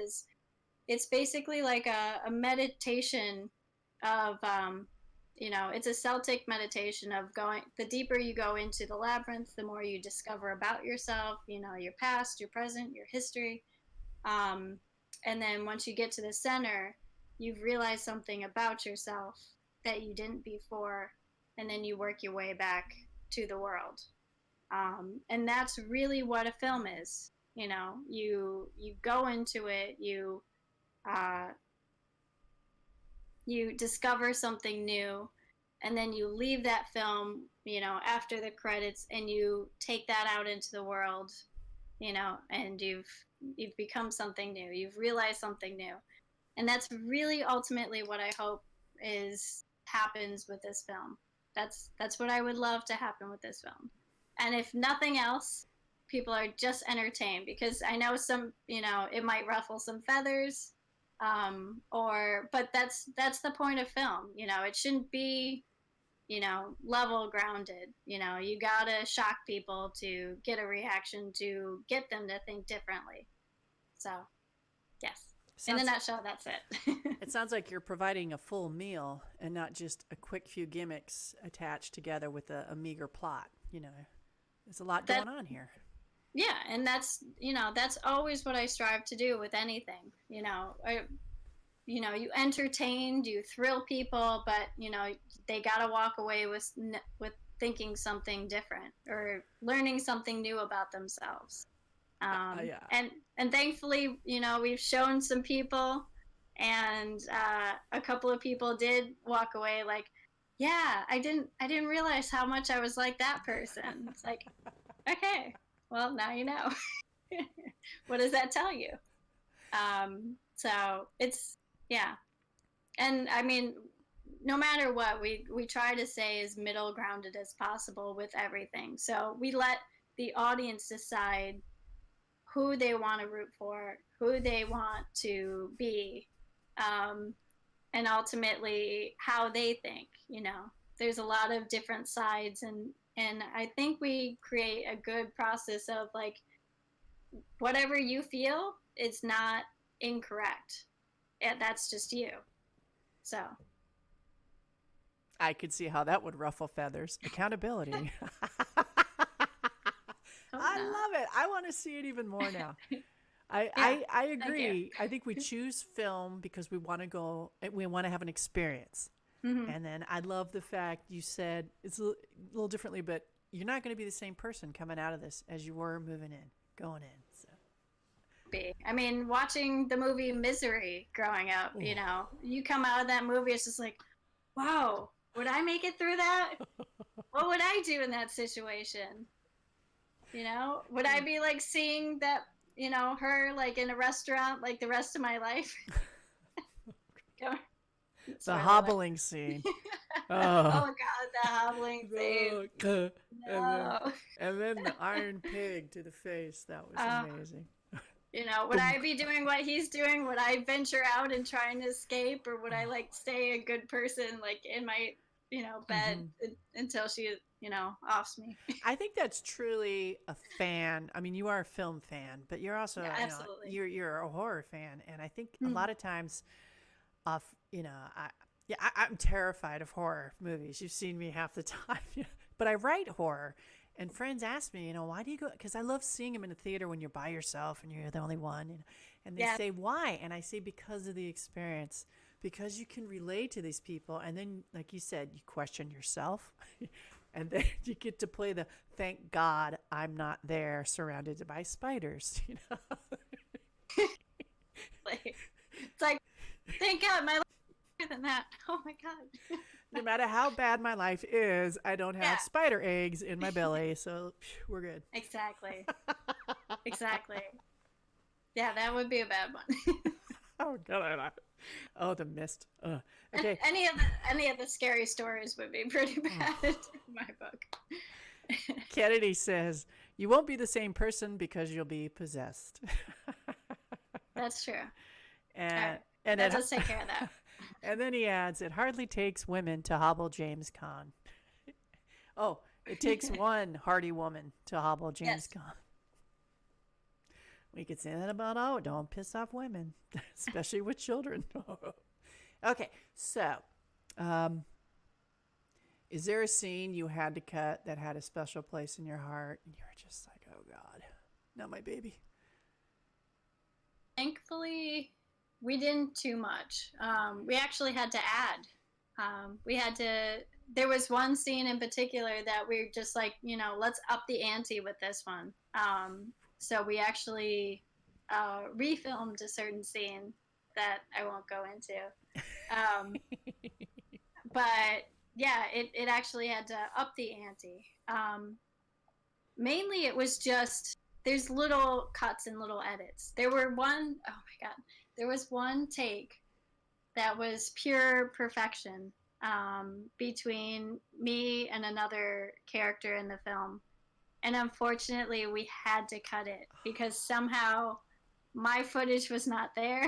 it's basically like a meditation of, it's a Celtic meditation of going, the deeper you go into the labyrinth, the more you discover about yourself, your past, your present, your history. And then once you get to the center, you've realized something about yourself that you didn't before, and then you work your way back to the world. And that's really what a film is. You go into it, you discover something new, and then you leave that film, after the credits, and you take that out into the world, and you've become something new. You've realized something new. And that's really ultimately what I hope happens with this film. That's what I would love to happen with this film. And if nothing else, people are just entertained, because I know some, it might ruffle some feathers, but that's the point of film. It shouldn't be, level grounded. You gotta shock people to get a reaction, to get them to think differently. So, yes. In a nutshell, that's it. It sounds like you're providing a full meal and not just a quick few gimmicks attached together with a meager plot. There's a lot going on here. Yeah, and that's always what I strive to do with anything. You entertain, you thrill people, but they gotta walk away with thinking something different or learning something new about themselves. Yeah. And thankfully, we've shown some people, and a couple of people did walk away like, yeah, I didn't realize how much I was like that person. It's like, okay, well, now you know. What does that tell you? So it's, yeah. And I mean, no matter what, we try to stay as middle grounded as possible with everything. So we let the audience decide who they want to root for, who they want to be, and ultimately how they think. There's a lot of different sides, and I think we create a good process of, like, whatever you feel is not incorrect. That's just you. So I could see how that would ruffle feathers. Accountability. I love it. I want to see it even more now. I agree. I think we choose film because we want to have an experience. Mm-hmm. And then I love the fact you said it's a little differently, but you're not going to be the same person coming out of this as you were going in. So. I mean, watching the movie Misery growing up, you come out of that movie, it's just like, wow, would I make it through that? What would I do in that situation? Would I be like seeing that, her like in a restaurant like the rest of my life? The hobbling scene. Oh God, the hobbling scene. No. And then the iron pig to the face. That was amazing. Would I be doing what he's doing? Would I venture out and try and escape, or would I like stay a good person, like in my, bed until she, offs me? I think that's truly a fan. I mean, you are a film fan, but you're also, absolutely. You're a horror fan, and I think a lot of times, I'm terrified of horror movies. You've seen me half the time, but I write horror. And friends ask me, why do you go? Because I love seeing them in a theater when you're by yourself and you're the only one. And they say, why? And I say, because of the experience, because you can relate to these people. And then, like you said, you question yourself. And then you get to play the, thank God I'm not there surrounded by spiders. It's like, thank God my life is better than that. Oh my God. No matter how bad my life is, I don't have Yeah. spider eggs in my belly, so phew, we're good. Exactly. Exactly. Yeah, that would be a bad one. Oh god. Oh, the mist. Okay. Any of the scary stories would be pretty bad in my book. Kennedy says, "You won't be the same person because you'll be possessed." That's true. And That then, does take care of that. and then he adds, "It hardly takes women to hobble James Caan." Oh, it takes one hardy woman to hobble James Yes. Caan. We could say that about don't piss off women, especially with children. Okay, so is there a scene you had to cut that had a special place in your heart and you were just like, oh God, not my baby? Thankfully, we didn't too much. We actually had to add. There was one scene in particular that we were just like, let's up the ante with this one. So we actually refilmed a certain scene that I won't go into. But yeah, it actually had to up the ante. Mainly it was just, there's little cuts and little edits. There was one take that was pure perfection between me and another character in the film. And unfortunately, we had to cut it because somehow my footage was not there.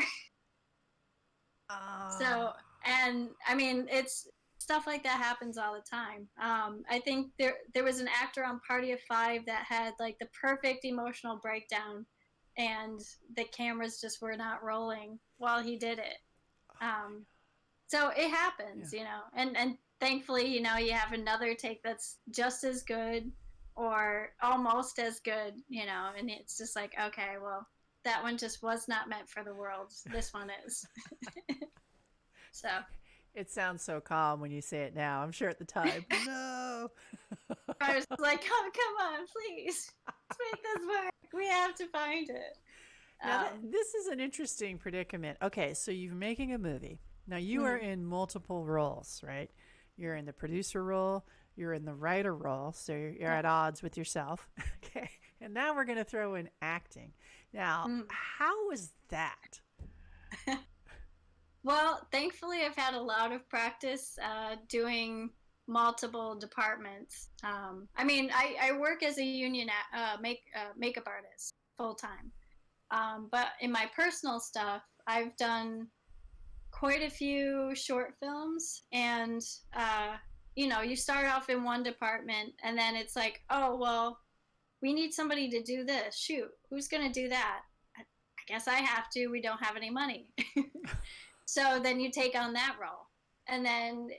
So, and I mean, it's stuff like that happens all the time. I think there was an actor on Party of Five that had like the perfect emotional breakdown, and the cameras just were not rolling while he did it. So it happens, and thankfully, you have another take that's just as good or almost as good, and it's just like, okay, well, that one just was not meant for the world. This one is. So. It sounds so calm when you say it now. I'm sure at the time, no. I was like, oh, come on, please. Let's make this work. We have to find it. Now, this is an interesting predicament. Okay, so you're making a movie. Now, you are in multiple roles, right? You're in the producer role. You're in the writer role. So you're at odds with yourself. Okay. And now we're going to throw in acting. Now, how was that? Well, thankfully, I've had a lot of practice doing multiple departments. I mean, I work as a union makeup artist full time. But in my personal stuff, I've done quite a few short films. And, you start off in one department and then it's like, oh, well, we need somebody to do this. Shoot, who's going to do that? I guess I have to. We don't have any money. So then you take on that role. And then,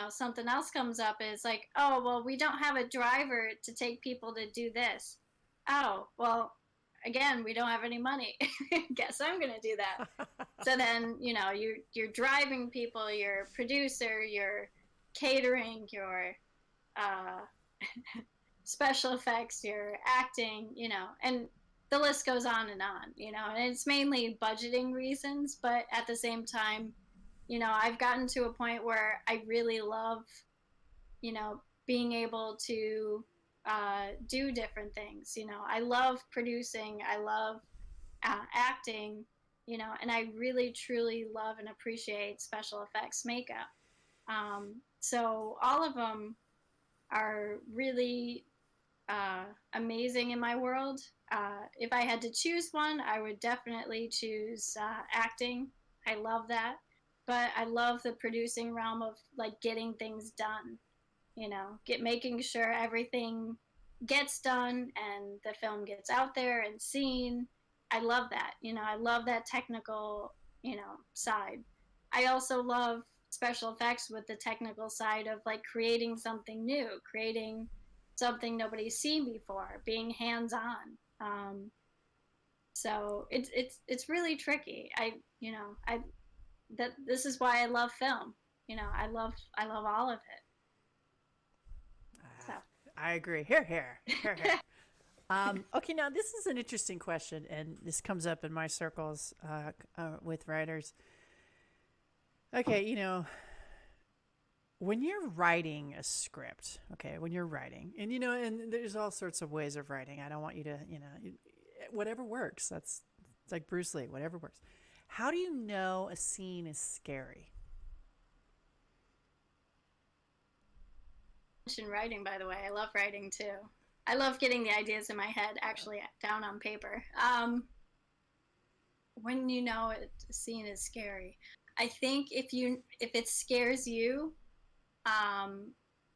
something else comes up and it's like, oh, well, we don't have a driver to take people to do this. Oh, well, again, we don't have any money. Guess I'm going to do that. So then, you're driving people, you're a producer, you're catering, you're special effects, you're acting, and the list goes on, and it's mainly budgeting reasons, but at the same time, I've gotten to a point where I really love, being able to do different things. I love producing, I love acting, and I really, truly love and appreciate special effects makeup. So all of them are really amazing in my world. If I had to choose one, I would definitely choose acting. I love that. But I love the producing realm of like getting things done, making sure everything gets done and the film gets out there and seen. I love that. I love that technical, side. I also love special effects with the technical side of like creating something new, creating something nobody's seen before, being hands-on. So it's really tricky. This is why I love film. I love all of it. So. I agree. Here. Okay, now this is an interesting question, and this comes up in my circles with writers. Okay, when you're writing a script, okay, when you're writing, and and there's all sorts of ways of writing. I don't want you to, whatever works. It's like Bruce Lee, whatever works. How do you know a scene is scary? Mention writing, by the way. I love writing too. I love getting the ideas in my head actually down on paper. When you know a scene is scary, I think if it scares you,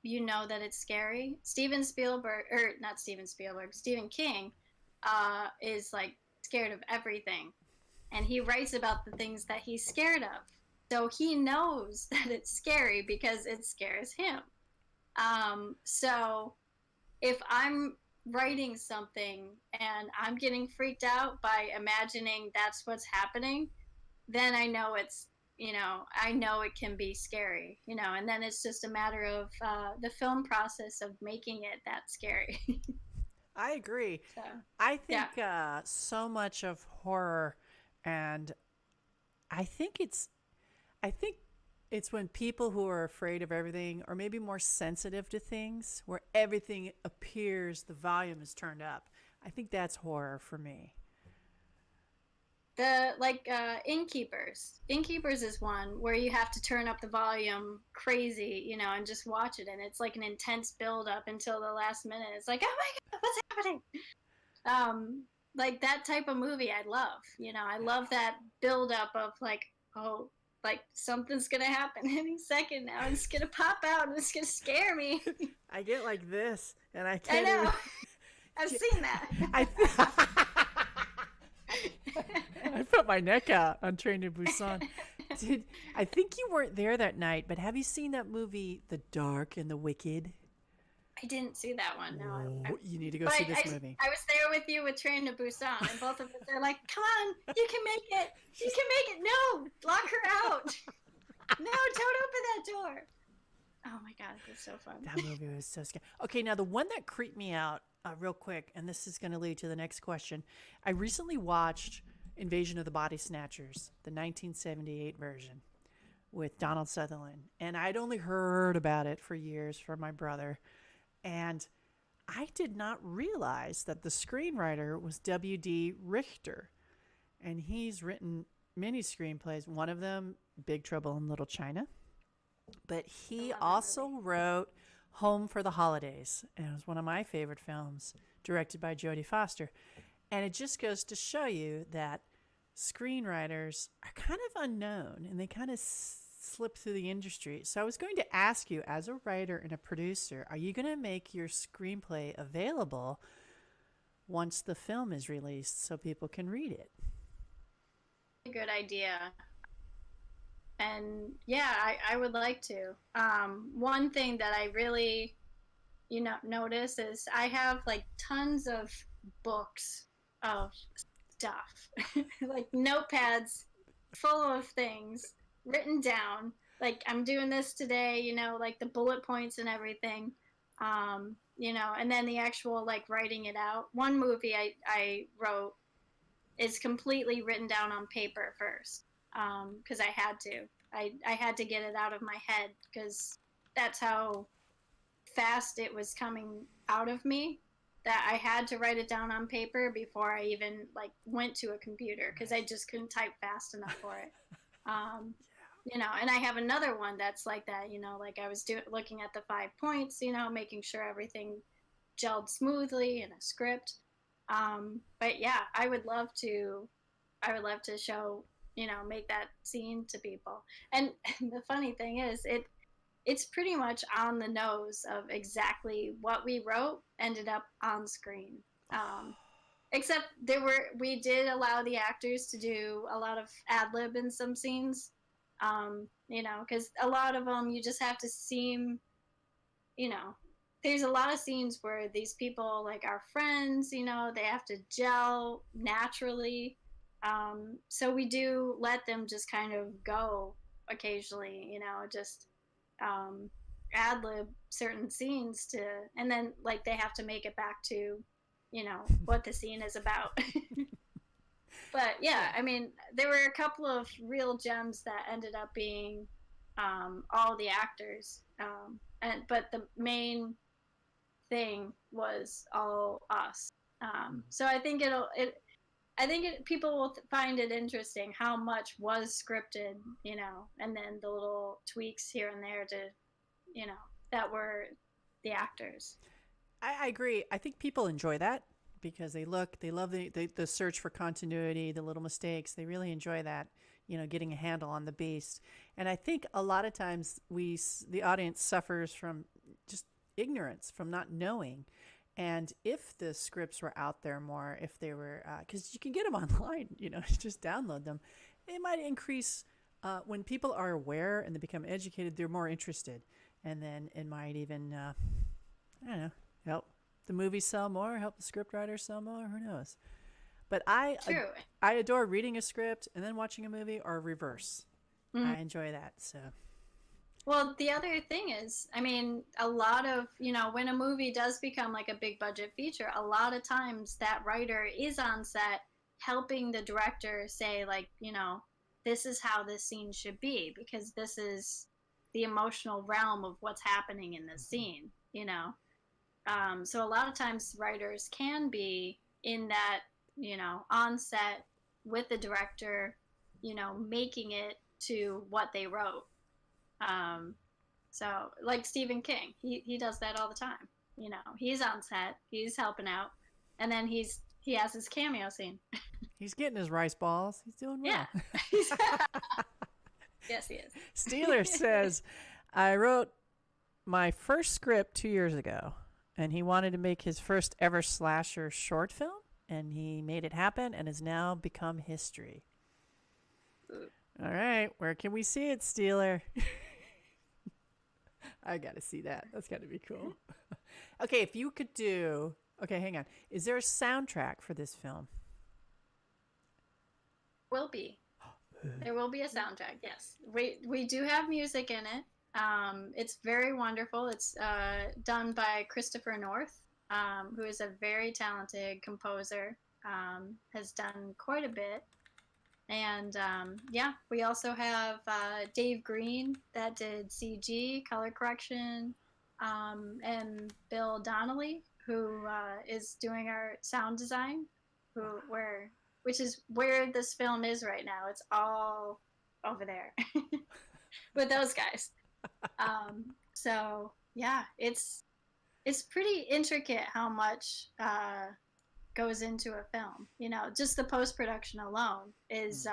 you know that it's scary. Stephen King, is like scared of everything, and he writes about the things that he's scared of. So he knows that it's scary because it scares him. So if I'm writing something and I'm getting freaked out by imagining that's what's happening, then I know I know it can be scary, and then it's just a matter of the film process of making it that scary. I agree. So, I think so much of horror, and I think it's when people who are afraid of everything, or maybe more sensitive to things, where everything appears, the volume is turned up. I think that's horror for me. Innkeepers. Innkeepers is one where you have to turn up the volume crazy, and just watch it, and it's like an intense build up until the last minute. It's like, oh my god, what's happening? Like that type of movie I love. I love that build up of like, oh, like something's gonna happen any second now. It's gonna pop out and it's gonna scare me. I get like this, and I I can't. know. I've seen that. I put my neck out on Train to Busan. I think you weren't there that night, but have you seen that movie, The Dark and the Wicked? I didn't see that one. No, you need to go see this movie. I was there with you with Train to Busan, and both of us are like, "Come on, you can make it! You can make it! No, lock her out! No, don't open that door!" Oh my god, it's so fun. That movie was so scary. Okay, now the one that creeped me out, real quick, and this is going to lead to the next question. I recently watched Invasion of the Body Snatchers, the 1978 version, with Donald Sutherland, and I'd only heard about it for years from my brother. And I did not realize that the screenwriter was W.D. Richter. And he's written many screenplays. One of them, Big Trouble in Little China. But he also wrote Home for the Holidays. And it was one of my favorite films, directed by Jodie Foster. And it just goes to show you that screenwriters are kind of unknown. And they kind of slip through the industry. So I was going to ask you, as a writer and a producer, are you going to make your screenplay available once the film is released so people can read it? A good idea. And yeah, I would like to. One thing that I really, notice is I have like tons of books of stuff, like notepads full of things written down, like I'm doing this today, like the bullet points and everything, and then the actual like writing it out. One movie I wrote is completely written down on paper first, because I had to. I had to get it out of my head because that's how fast it was coming out of me, that I had to write it down on paper before I even like went to a computer, because I just couldn't type fast enough for it. And I have another one that's like that, like I was looking at the 5 points, making sure everything gelled smoothly in a script. But yeah, I would love to show, make that scene to people. And the funny thing is, it's pretty much on the nose of exactly what we wrote ended up on screen. Except we did allow the actors to do a lot of ad lib in some scenes, because a lot of them you just have to seem, there's a lot of scenes where these people like are friends, they have to gel naturally. So we do let them just kind of go occasionally, just ad lib certain scenes and then like they have to make it back to what the scene is about. But yeah, I mean, there were a couple of real gems that ended up being all the actors, but the main thing was all us. So I think people will find it interesting how much was scripted, and then the little tweaks here and there to, that were the actors. I agree. I think people enjoy that because they love the search for continuity, the little mistakes. They really enjoy that, getting a handle on the beast. And I think a lot of times the audience suffers from just ignorance, from not knowing. And if the scripts were out there more, if they were, because you can get them online, just download them, it might increase when people are aware and they become educated, they're more interested. And then it might even, I don't know, help the movie sell more, help the script writers sell more, who knows. But I adore reading a script and then watching a movie, or reverse. I enjoy that. So. Well, the other thing is, I mean, a lot of, when a movie does become like a big budget feature, a lot of times that writer is on set helping the director say, like, this is how this scene should be, because this is the emotional realm of what's happening in the scene, So a lot of times writers can be in that, on set with the director, making it to what they wrote. So like Stephen King, he does that all the time. He's on set, he's helping out, and then he has his cameo scene. He's getting his rice balls. He's doing well. Yeah. Yes, he is. Steeler says, I wrote my first script 2 years ago, and he wanted to make his first ever slasher short film, and he made it happen and has now become history. All right, where can we see it, Steeler? I got to see that. That's got to be cool. Okay, if you could do... Okay, hang on. Is there a soundtrack for this film? Will be. There will be a soundtrack, yes. We do have music in it. It's very wonderful. It's done by Christopher North, who is a very talented composer, has done quite a bit. And we also have Dave Green that did CG, color correction, and Bill Donnelly, who is doing our sound design, which is where this film is right now. It's all over there with those guys. So yeah, it's pretty intricate how much goes into a film. Just the post-production alone is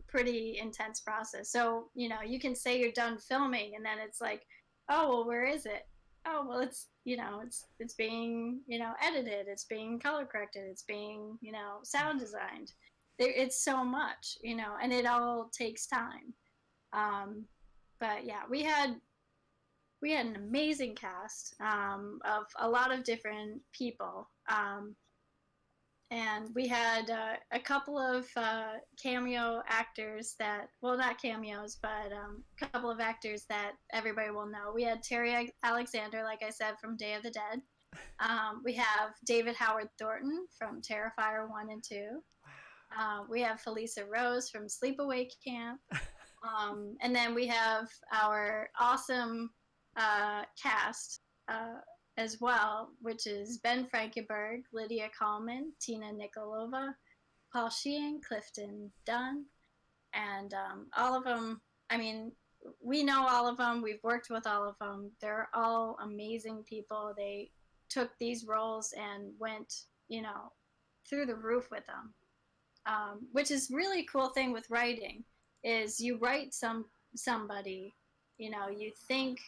pretty intense process. So you can say you're done filming and then it's like, oh well, where is it? Oh well, it's it's being edited, it's being color corrected, it's being sound designed. It's so much, and it all takes time. But yeah, we had an amazing cast of a lot of different people. And we had a couple of cameo actors not cameos, but a couple of actors that everybody will know. We had Terry Alexander, like I said, from Day of the Dead. We have David Howard Thornton from Terrifier 1 and 2. We have Felisa Rose from Sleepaway Camp. And then we have our awesome cast as well, which is Ben Frankenberg, Lydia Kallman, Tina Nikolova, Paul Sheehan, Clifton Dunn, and all of them. I mean, we know all of them. We've worked with all of them. They're all amazing people. They took these roles and went, through the roof with them, which is really cool thing with writing is you write somebody, you think,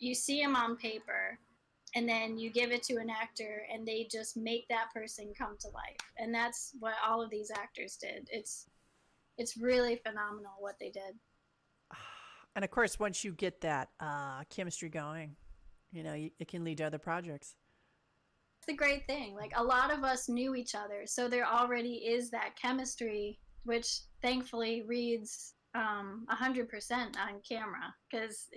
you see them on paper, and then you give it to an actor, and they just make that person come to life. And that's what all of these actors did. It's really phenomenal what they did. And of course, once you get that chemistry going, it can lead to other projects. It's the great thing. Like, a lot of us knew each other, so there already is that chemistry, which thankfully reads 100% on camera, because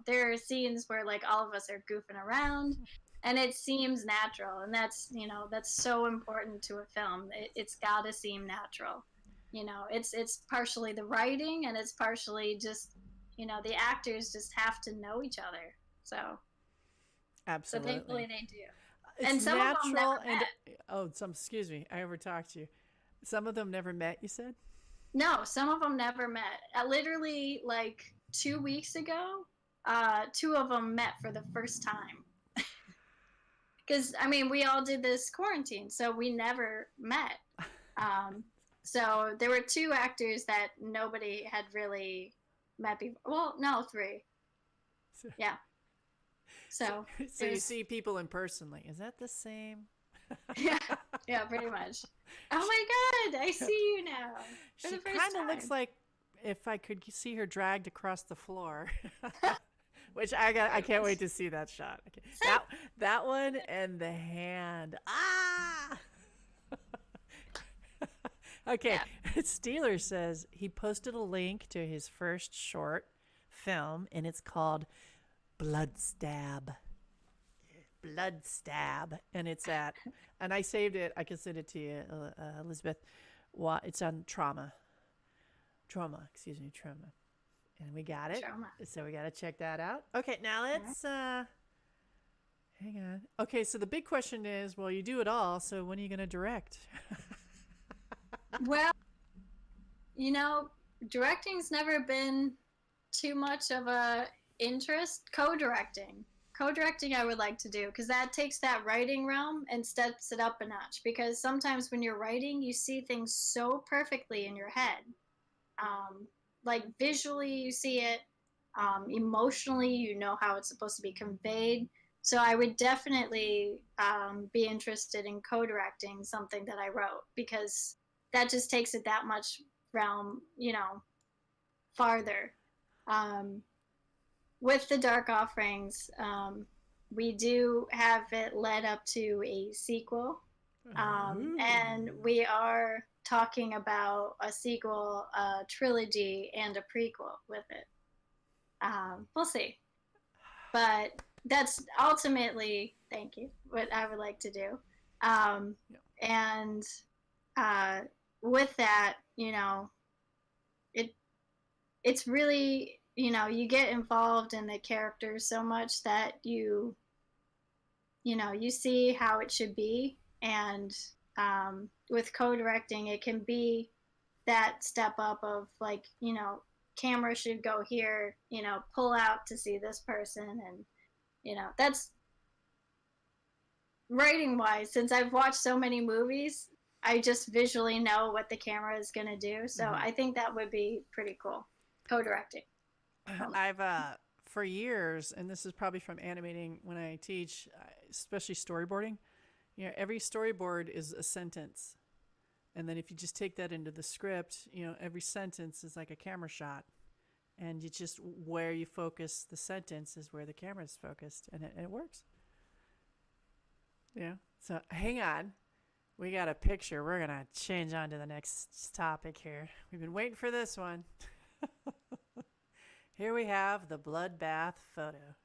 there are scenes where like all of us are goofing around, and it seems natural, and that's so important to a film. It's got to seem natural. It's partially the writing, and it's partially just the actors just have to know each other. So Absolutely. thankfully they do. It's And some of them natural never met. excuse me, I overtalked you. Some of them never met, you said? No, some of them never met. Literally, like 2 weeks ago, 2 of them met for the first time. Because, I mean, we all did this quarantine, so we never met. So there were 2 actors that nobody had really met before. Well, no, 3. Yeah. So you see people in person, like, is that the same? yeah, pretty much. Oh my God, I see you now. For She the first kind of time. looks like if I could see her dragged across the floor. Which I can't wait to see that shot. Okay. That one and the hand. Ah! Okay. Yeah. Steeler says he posted a link to his first short film, and it's called Blood Stab. Blood Stab. And it's and I saved it. I can send it to you, Elizabeth. It's on Trauma. And we got it. Trauma. So we got to check that out. Okay, now let's hang on. Okay, so the big question is, well, you do it all, so when are you going to direct? Well, directing's never been too much of a interest. Co-directing I would like to do, because that takes that writing realm and steps it up a notch. Because sometimes when you're writing, you see things so perfectly in your head. Like visually you see it, emotionally you know how it's supposed to be conveyed. So I would definitely be interested in co-directing something that I wrote, because that just takes it that much realm, farther. With the Dark Offerings, we do have it led up to a sequel, and we are talking about a sequel, a trilogy, and a prequel with it. We'll see. But that's ultimately, thank you, what I would like to do. And with that, it's really, you get involved in the characters so much that you see how it should be. And with co-directing, it can be that step up of like, camera should go here, pull out to see this person. And, that's writing wise, since I've watched so many movies, I just visually know what the camera is going to do. So I think that would be pretty cool. Co-directing. I've for years, and this is probably from animating when I teach, especially storyboarding, every storyboard is a sentence. And then if you just take that into the script, every sentence is like a camera shot. And you just, where you focus the sentence is where the camera is focused. And it works. Yeah. So hang on. We got a picture. We're going to change on to the next topic here. We've been waiting for this one. Here we have the bloodbath photo.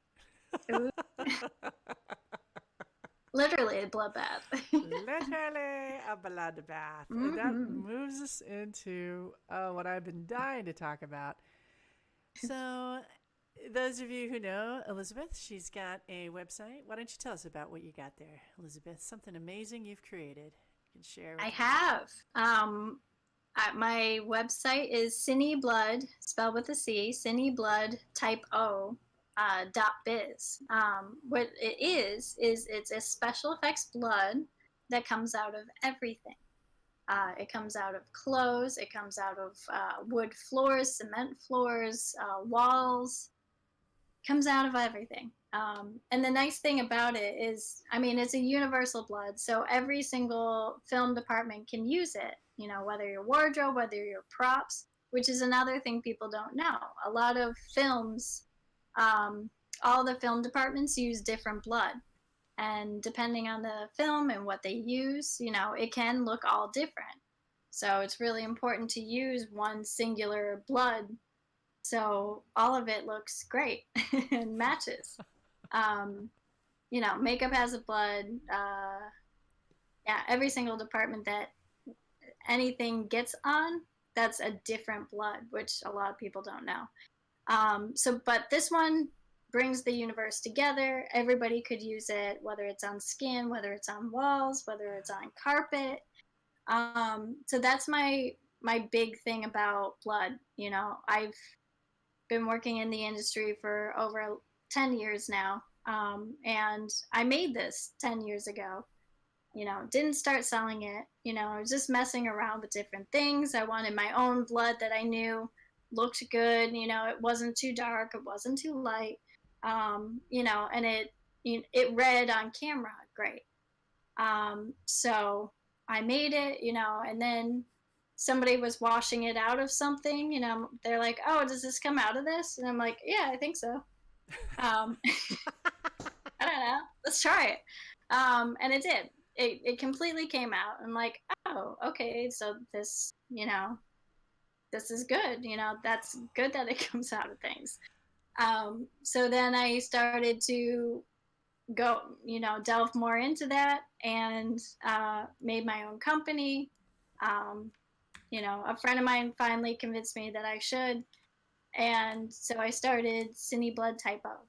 Literally a bloodbath. Literally a bloodbath. And that moves us into what I've been dying to talk about. So, those of you who know Elizabeth, she's got a website. Why don't you tell us about what you got there, Elizabeth? Something amazing you've created. You can share with I us. have. My website is cineblood, spelled with a C, cineblood type O, .biz. What it is it's a special effects blood that comes out of everything. It comes out of clothes, it comes out of wood floors, cement floors, walls. It comes out of everything. And the nice thing about it is, it's a universal blood, so every single film department can use it, whether your wardrobe, whether your props, which is another thing people don't know. A lot of films, all the film departments use different blood. And depending on the film and what they use, it can look all different. So it's really important to use one singular blood so all of it looks great and matches. makeup has a blood. Yeah, every single department that anything gets on, that's a different blood, which a lot of people don't know. But this one brings the universe together. Everybody could use it, whether it's on skin, whether it's on walls, whether it's on carpet. So that's my big thing about blood. I've been working in the industry for over 10 years now, and I made this 10 years ago. Didn't start selling it. I was just messing around with different things. I wanted my own blood that I knew looked good. It wasn't too dark, it wasn't too light. And it read on camera great. So I made it, and then somebody was washing it out of something. They're like, "Oh, does this come out of this?" And I'm like, "Yeah, I think so." I don't know. Let's try it. And it did. It completely came out. I'm like, "Oh, okay. So this, this is good. That's good that it comes out of things." So then I started to go, delve more into that, and made my own company. A friend of mine finally convinced me that I should. And so I started Cine Blood Typo.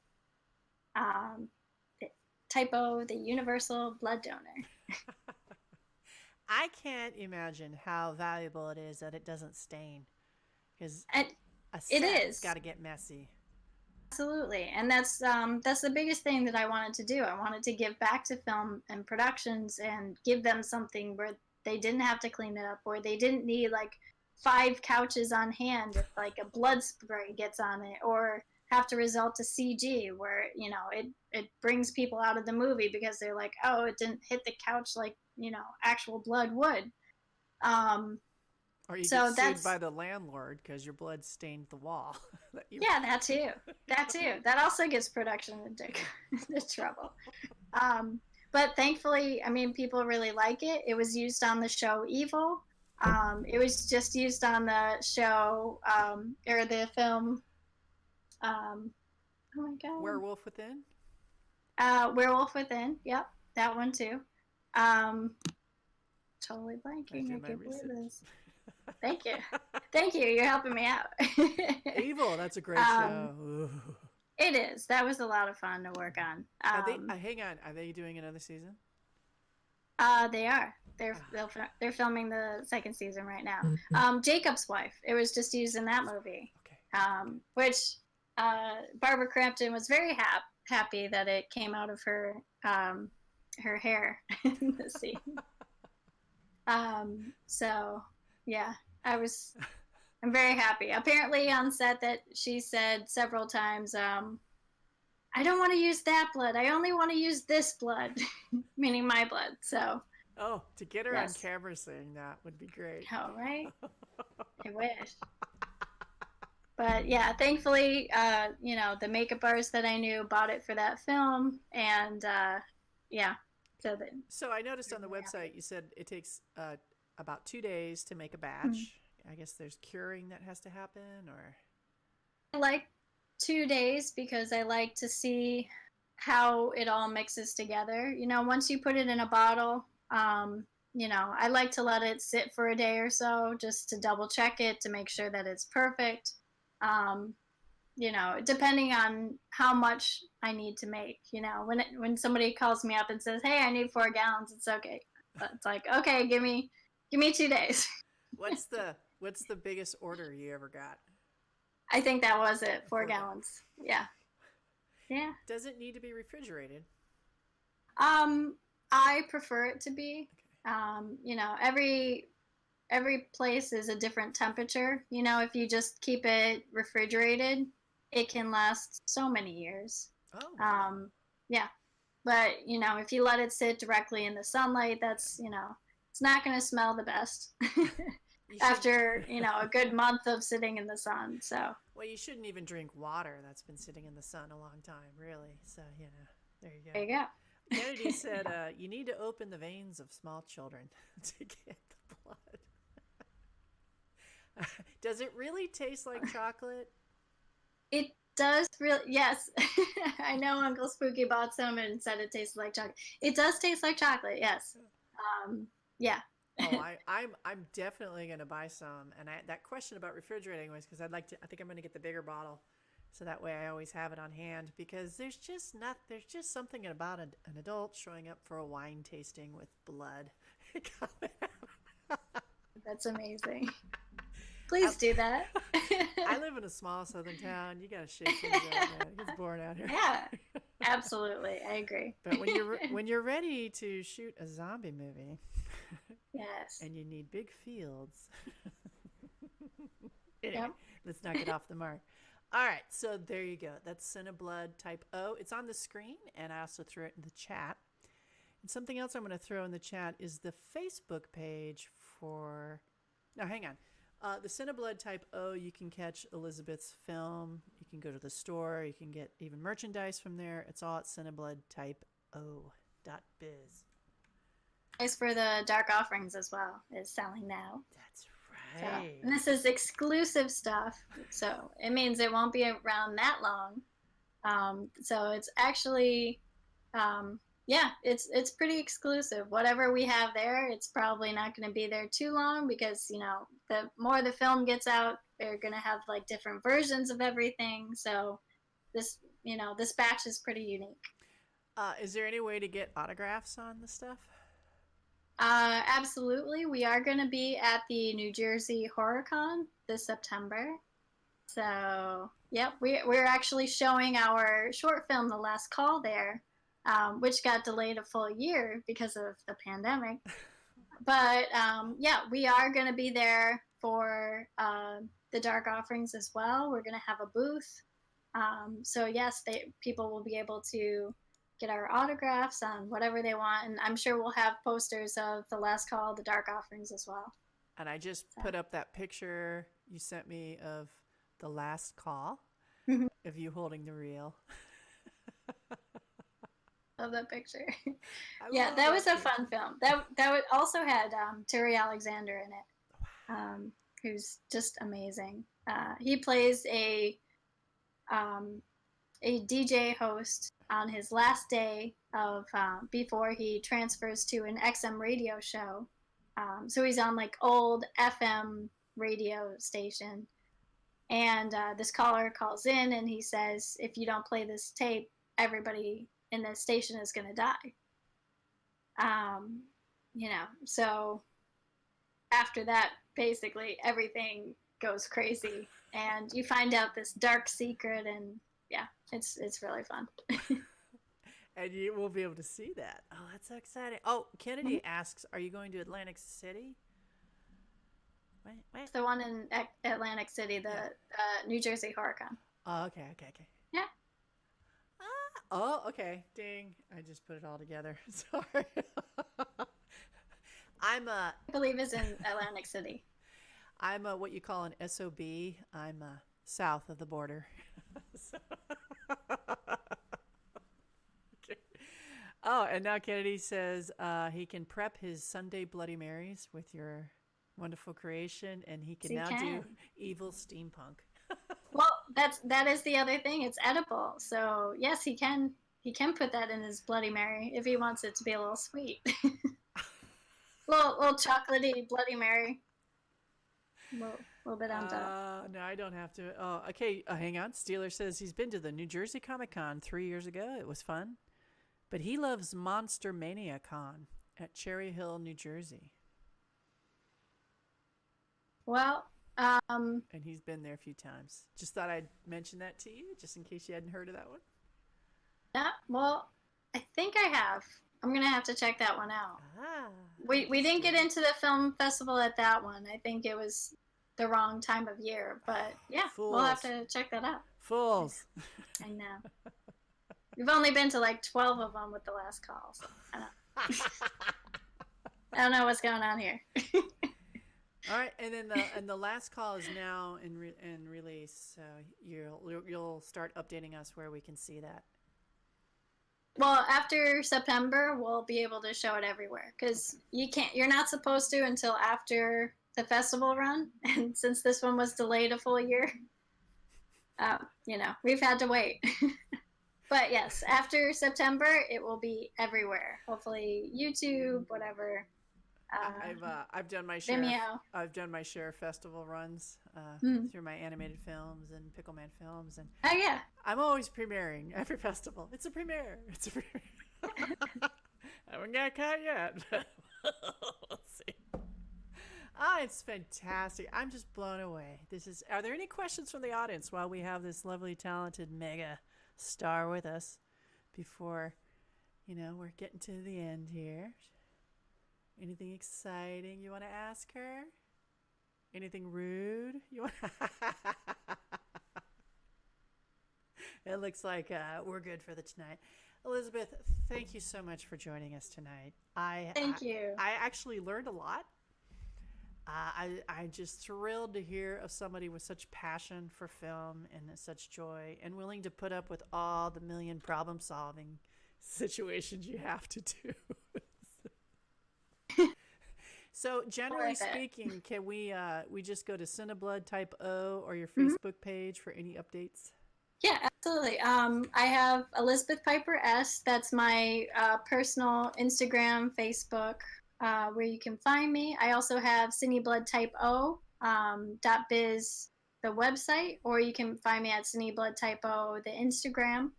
Typo, the universal blood donor. I can't imagine how valuable it is that it doesn't stain, because a it set's is got to get messy. Absolutely, and that's the biggest thing that I wanted to do. I wanted to give back to film and productions and give them something where they didn't have to clean it up, or they didn't need like 5 couches on hand if like a blood spray gets on it, or have to resort to CG where it brings people out of the movie because they're like, oh, it didn't hit the couch like actual blood would. Or you So get sued by the landlord because your blood stained the wall. Yeah, that too. That also gets production into trouble. But thankfully, I mean, people really like it. It was used on the show Evil. It was just used on the show or the film. Oh my god. Werewolf Within. Werewolf Within. Yep, that one too. Totally blanking. I can't believe this. Thank you. Thank you. You're helping me out. Evil. That's a great show. Ooh. It is. That was a lot of fun to work on. Hang on. Are they doing another season? They are. They're filming the second season right now. Jacob's Wife. It was just used in that movie. Okay. Which Barbara Crampton was very happy that it came out of her hair in the scene. So yeah, I'm very happy. Apparently on set that she said several times, I don't want to use that blood. I only want to use this blood, meaning my blood. So. Oh, to get her on camera saying that would be great. Oh, right? I wish. But yeah, thankfully, the makeup artist that I knew bought it for that film. And yeah. So I noticed on the website you said it takes about 2 days to make a batch. I guess there's curing that has to happen, or? I like 2 days because I like to see how it all mixes together. Once you put it in a bottle, I like to let it sit for a day or so just to double check it to make sure that it's perfect. Depending on how much I need to make. When somebody calls me up and says, "Hey, I need 4 gallons," it's okay. It's like, okay, give me 2 days. What's the biggest order you ever got? I think that was it. 4 gallons. Yeah. Yeah. Does it need to be refrigerated? I prefer it to be. Every place is a different temperature. If you just keep it refrigerated, it can last so many years. Oh. Yeah. But, if you let it sit directly in the sunlight, that's, it's not going to smell the best after, a good month of sitting in the sun. So. Well, you shouldn't even drink water that's been sitting in the sun a long time, really. So, there you go. There you go. Kennedy said you need to open the veins of small children to get the blood. Does it really taste like chocolate? It does really, yes. I know Uncle Spooky bought some and said it tasted like chocolate. It does taste like chocolate, yes. Yeah. Oh, I'm definitely gonna buy some. And that question about refrigerating was because I think I'm gonna get the bigger bottle, so that way I always have it on hand. Because there's just something about an adult showing up for a wine tasting with blood. That's amazing. Please do that. I live in a small southern town. You gotta shake things up, man. It gets boring out here. Yeah, absolutely. I agree. But when you're ready to shoot a zombie movie, Yes. and you need big fields. Anyway, Yep. let's not get off the mark. All right, so there you go. That's Cineblood Type O. It's on the screen, and I also threw it in the chat. And something else I'm going to throw in the chat is the Facebook page for... Now, hang on. The Cineblood Type O, you can catch Elizabeth's film. You can go to the store. You can get even merchandise from there. It's all at cinebloodtypeo.biz. It's for the Dark Offerings as well. It's selling now. That's So, right. and this is exclusive stuff, so it means it won't be around that long. So it's actually, yeah, it's pretty exclusive. Whatever we have there, it's probably not going to be there too long because the more the film gets out, they're going to have like different versions of everything. So this batch is pretty unique. Is there any way to get autographs on the stuff? Absolutely. We are going to be at the New Jersey HorrorCon this September. So, yep, we're actually showing our short film, The Last Call, there, which got delayed a full year because of the pandemic. But, yeah, we are going to be there for the Dark Offerings as well. We're going to have a booth. So, yes, people will be able to get our autographs on whatever they want, and I'm sure we'll have posters of The Last Call, The Dark Offerings as well. And I just put up that picture you sent me of The Last Call, of you holding the reel. Love that picture. Yeah, that was a fun film. That also had Terry Alexander in it, who's just amazing. He plays a DJ host on his last day of before he transfers to an XM radio show. So he's on like old FM radio station, and this caller calls in and he says, if you don't play this tape, everybody in the station is going to die. So after that, basically everything goes crazy and you find out this dark secret, and yeah, it's really fun. And you will be able to see that. Oh, that's so exciting. Oh, Kennedy asks, are you going to Atlantic City? Wait. It's the one in Atlantic City, the New Jersey HorrorCon. Oh, okay. Yeah. Oh, okay. Ding. I just put it all together. Sorry. I believe it's in Atlantic City. I'm what you call an SOB. I'm south of the border. Okay. Oh, and now Kennedy says he can prep his Sunday Bloody Marys with your wonderful creation, and he can do evil steampunk. Well, that is the other thing. It's edible, so yes, he can put that in his Bloody Mary if he wants it to be a little sweet, little chocolatey Bloody Mary, a little bit on top. No, I don't have to. Oh, okay. Hang on. Steeler says he's been to the New Jersey Comic Con 3 years ago. It was fun, but he loves Monster Mania Con at Cherry Hill, New Jersey. Well. And he's been there a few times. Just thought I'd mention that to you, just in case you hadn't heard of that one. Yeah, well, I think I have. I'm gonna have to check that one out. We didn't get into the film festival at that one. I think it was the wrong time of year. But yeah, we'll have to check that out. Fools. I know. We've only been to like 12 of them with The Last Call. So I don't know what's going on here. All right, and then the Last Call is now in release, so you'll start updating us where we can see that. Well, after September, we'll be able to show it everywhere because you're not supposed to until after the festival run, and since this one was delayed a full year, we've had to wait. But yes, after September, it will be everywhere. Hopefully, YouTube, whatever. I've done my share. Vimeo. I've done my share of festival runs Mhm. through my animated films and Pickleman films, and Oh yeah. I'm always premiering every festival. It's a premiere. It's a premiere. I haven't got caught yet. We'll see. It's fantastic. I'm just blown away. Are there any questions from the audience while we have this lovely, talented mega star with us before, we're getting to the end here? Anything exciting you want to ask her? Anything rude? It looks like we're good for the tonight. Elizabeth, thank you so much for joining us tonight. Thank you. I actually learned a lot. I'm just thrilled to hear of somebody with such passion for film and such joy and willing to put up with all the million problem-solving situations you have to do. So generally speaking, can we just go to Cineblood Type O or your Facebook page for any updates? Yeah, absolutely. I have Elizabeth Piper S. That's my personal Instagram, Facebook, where you can find me. I also have Cineblood Type O .biz, the website, or you can find me at Cineblood Type O, the Instagram.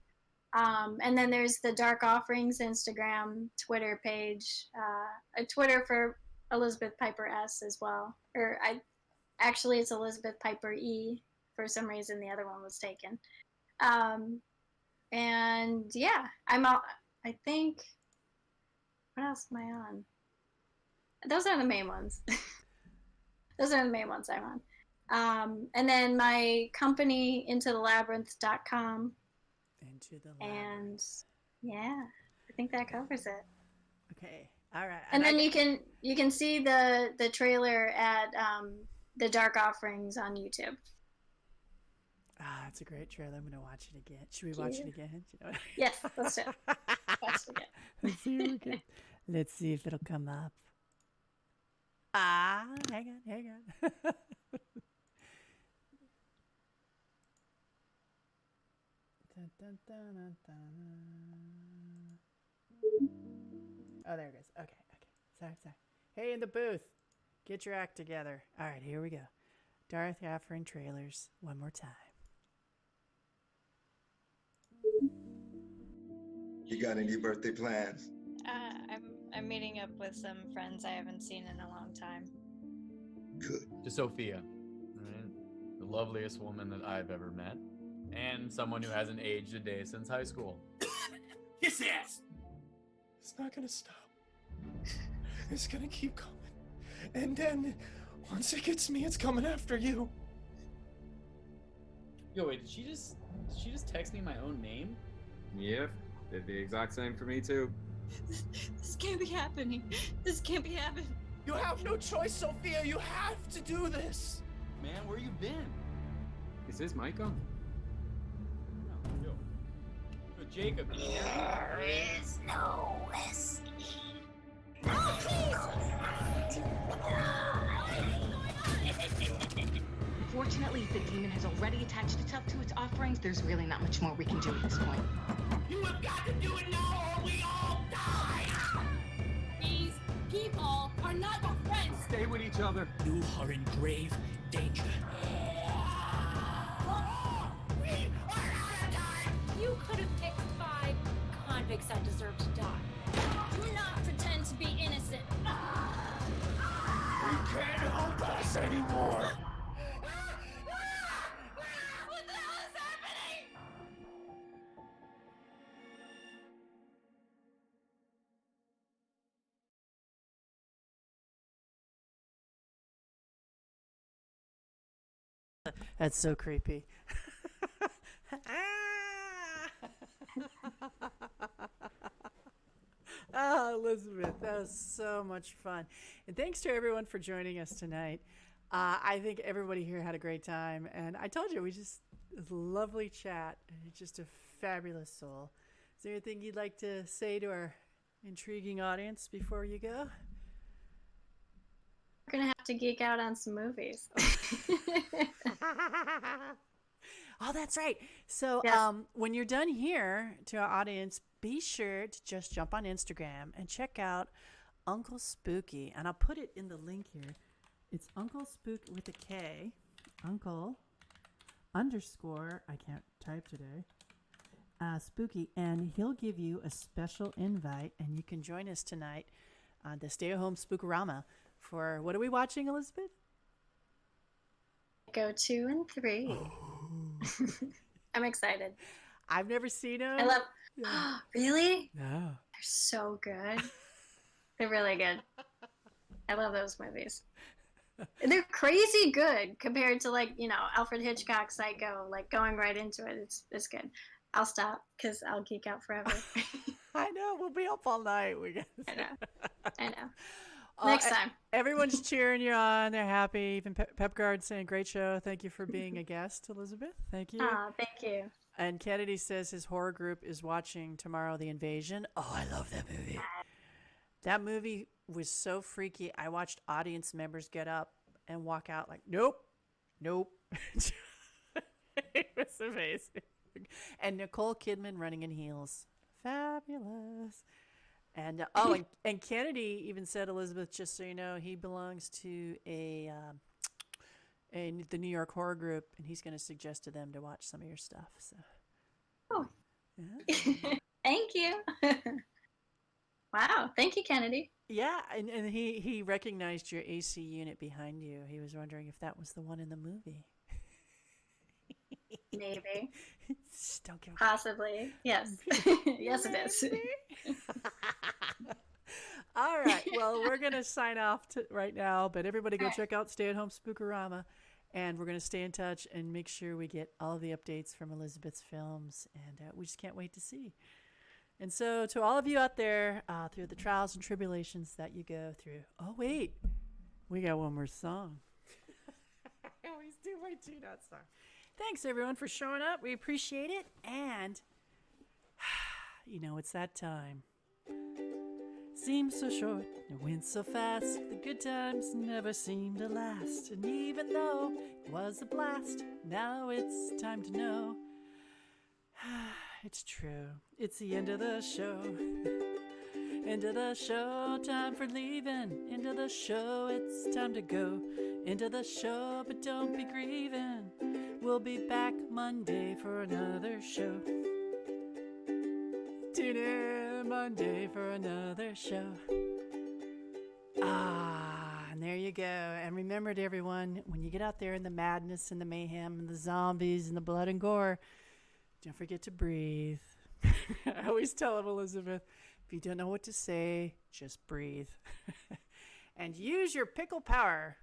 And then there's the Dark Offerings Instagram, Twitter page, a Twitter for Elizabeth Piper S as well. Actually, it's Elizabeth Piper E. For some reason, the other one was taken. And yeah, I think, what else am I on? Those are the main ones. Those are the main ones I'm on. And then my company, intothelabyrinth.com. Into the Labyrinth. And yeah, I think that covers it. Okay. All right. And then you can see the trailer at the Dark Offerings on YouTube. It's a great trailer. I'm gonna watch it again. Should we watch it again? Yes, let's do it. Watch it again. Let's see if it'll come up. Hang on. Dun, dun, dun, dun, dun. Oh, there it goes. Okay. Sorry. Hey, in the booth, get your act together. All right, here we go. Darth Offering trailers one more time. You got any birthday plans? I'm meeting up with some friends I haven't seen in a long time. Good. To Sophia, right? The loveliest woman that I've ever met, and someone who hasn't aged a day since high school. His ass! It's not gonna stop. It's gonna keep coming. And then, once it gets me, it's coming after you. Yo, wait, did she just text me my own name? Yep, did the exact same for me too. This can't be happening. This can't be happening. You have no choice, Sophia. You have to do this. Man, where you been? Is his mic on? Yo, Jacob. There is no escape. Unfortunately, if the demon has already attached itself to its offerings, there's really not much more we can do at this point. You have got to do it now or we all die! These people are not your friends. Stay with each other. You are in grave danger. You could have picked 5 convicts that deserve to die. Do not pretend to be innocent. We can't help us anymore. What the hell is happening? That's so creepy. Elizabeth, that was so much fun. And thanks to everyone for joining us tonight. I think everybody here had a great time. And I told you, it was a lovely chat. And just a fabulous soul. Is there anything you'd like to say to our intriguing audience before you go? We're gonna have to geek out on some movies. Oh, that's right. So Yes. when you're done here, to our audience, be sure to just jump on Instagram and check out Uncle Spooky. And I'll put it in the link here. It's Uncle Spook with a K. Uncle underscore, I can't type today, Spooky. And he'll give you a special invite. And you can join us tonight on the Stay at Home Spookorama for, what are we watching, Elizabeth? Go 2 and 3. I'm excited. I've never seen them. I love. Yeah. Really? No. They're so good. They're really good. I love those movies. They're crazy good compared to, like, you know, Alfred Hitchcock's Psycho. Like, going right into it, it's good. I'll stop because I'll geek out forever. I know. We'll be up all night. I know. Next time. Everyone's cheering you on. They're happy. Even Pepgard's saying, great show. Thank you for being a guest, Elizabeth. Thank you. Thank you. And Kennedy says his horror group is watching tomorrow The Invasion. Oh, I love that movie. That movie was so freaky. I watched audience members get up and walk out like, nope. It was amazing. And Nicole Kidman running in heels. Fabulous. And and Kennedy even said, Elizabeth, just so you know, he belongs to the New York horror group, and he's going to suggest to them to watch some of your stuff. So, yeah. Thank you. Wow, thank you, Kennedy. Yeah, and he recognized your AC unit behind you. He was wondering if that was the one in the movie. Maybe. Don't give Possibly. Yes. Yes, it is. All right. Well, we're going to sign off right now, but everybody go check out Stay at Home Spookorama, and we're going to stay in touch and make sure we get all of the updates from Elizabeth's films, and we just can't wait to see. And so to all of you out there, through the trials and tribulations that you go through. Oh, wait. We got one more song. I always do my two-dot song. Thanks, everyone, for showing up. We appreciate it. And, you know, it's that time. Seems so short, it went so fast. The good times never seem to last. And even though it was a blast, now it's time to know. It's true. It's the end of the show. End of the show, time for leaving. End of the show, it's time to go. End of the show, but don't be grieving. We'll be back Monday for another show. Tune in Monday for another show. And there you go. And remember, to everyone, when you get out there in the madness and the mayhem and the zombies and the blood and gore, don't forget to breathe. I always tell him, Elizabeth, if you don't know what to say, just breathe. And use your pickle power.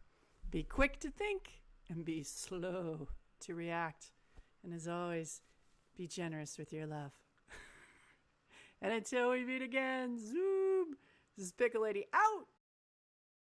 Be quick to think and be slow to react. And as always, be generous with your love. And until we meet again, zoom. This is Picklelady out.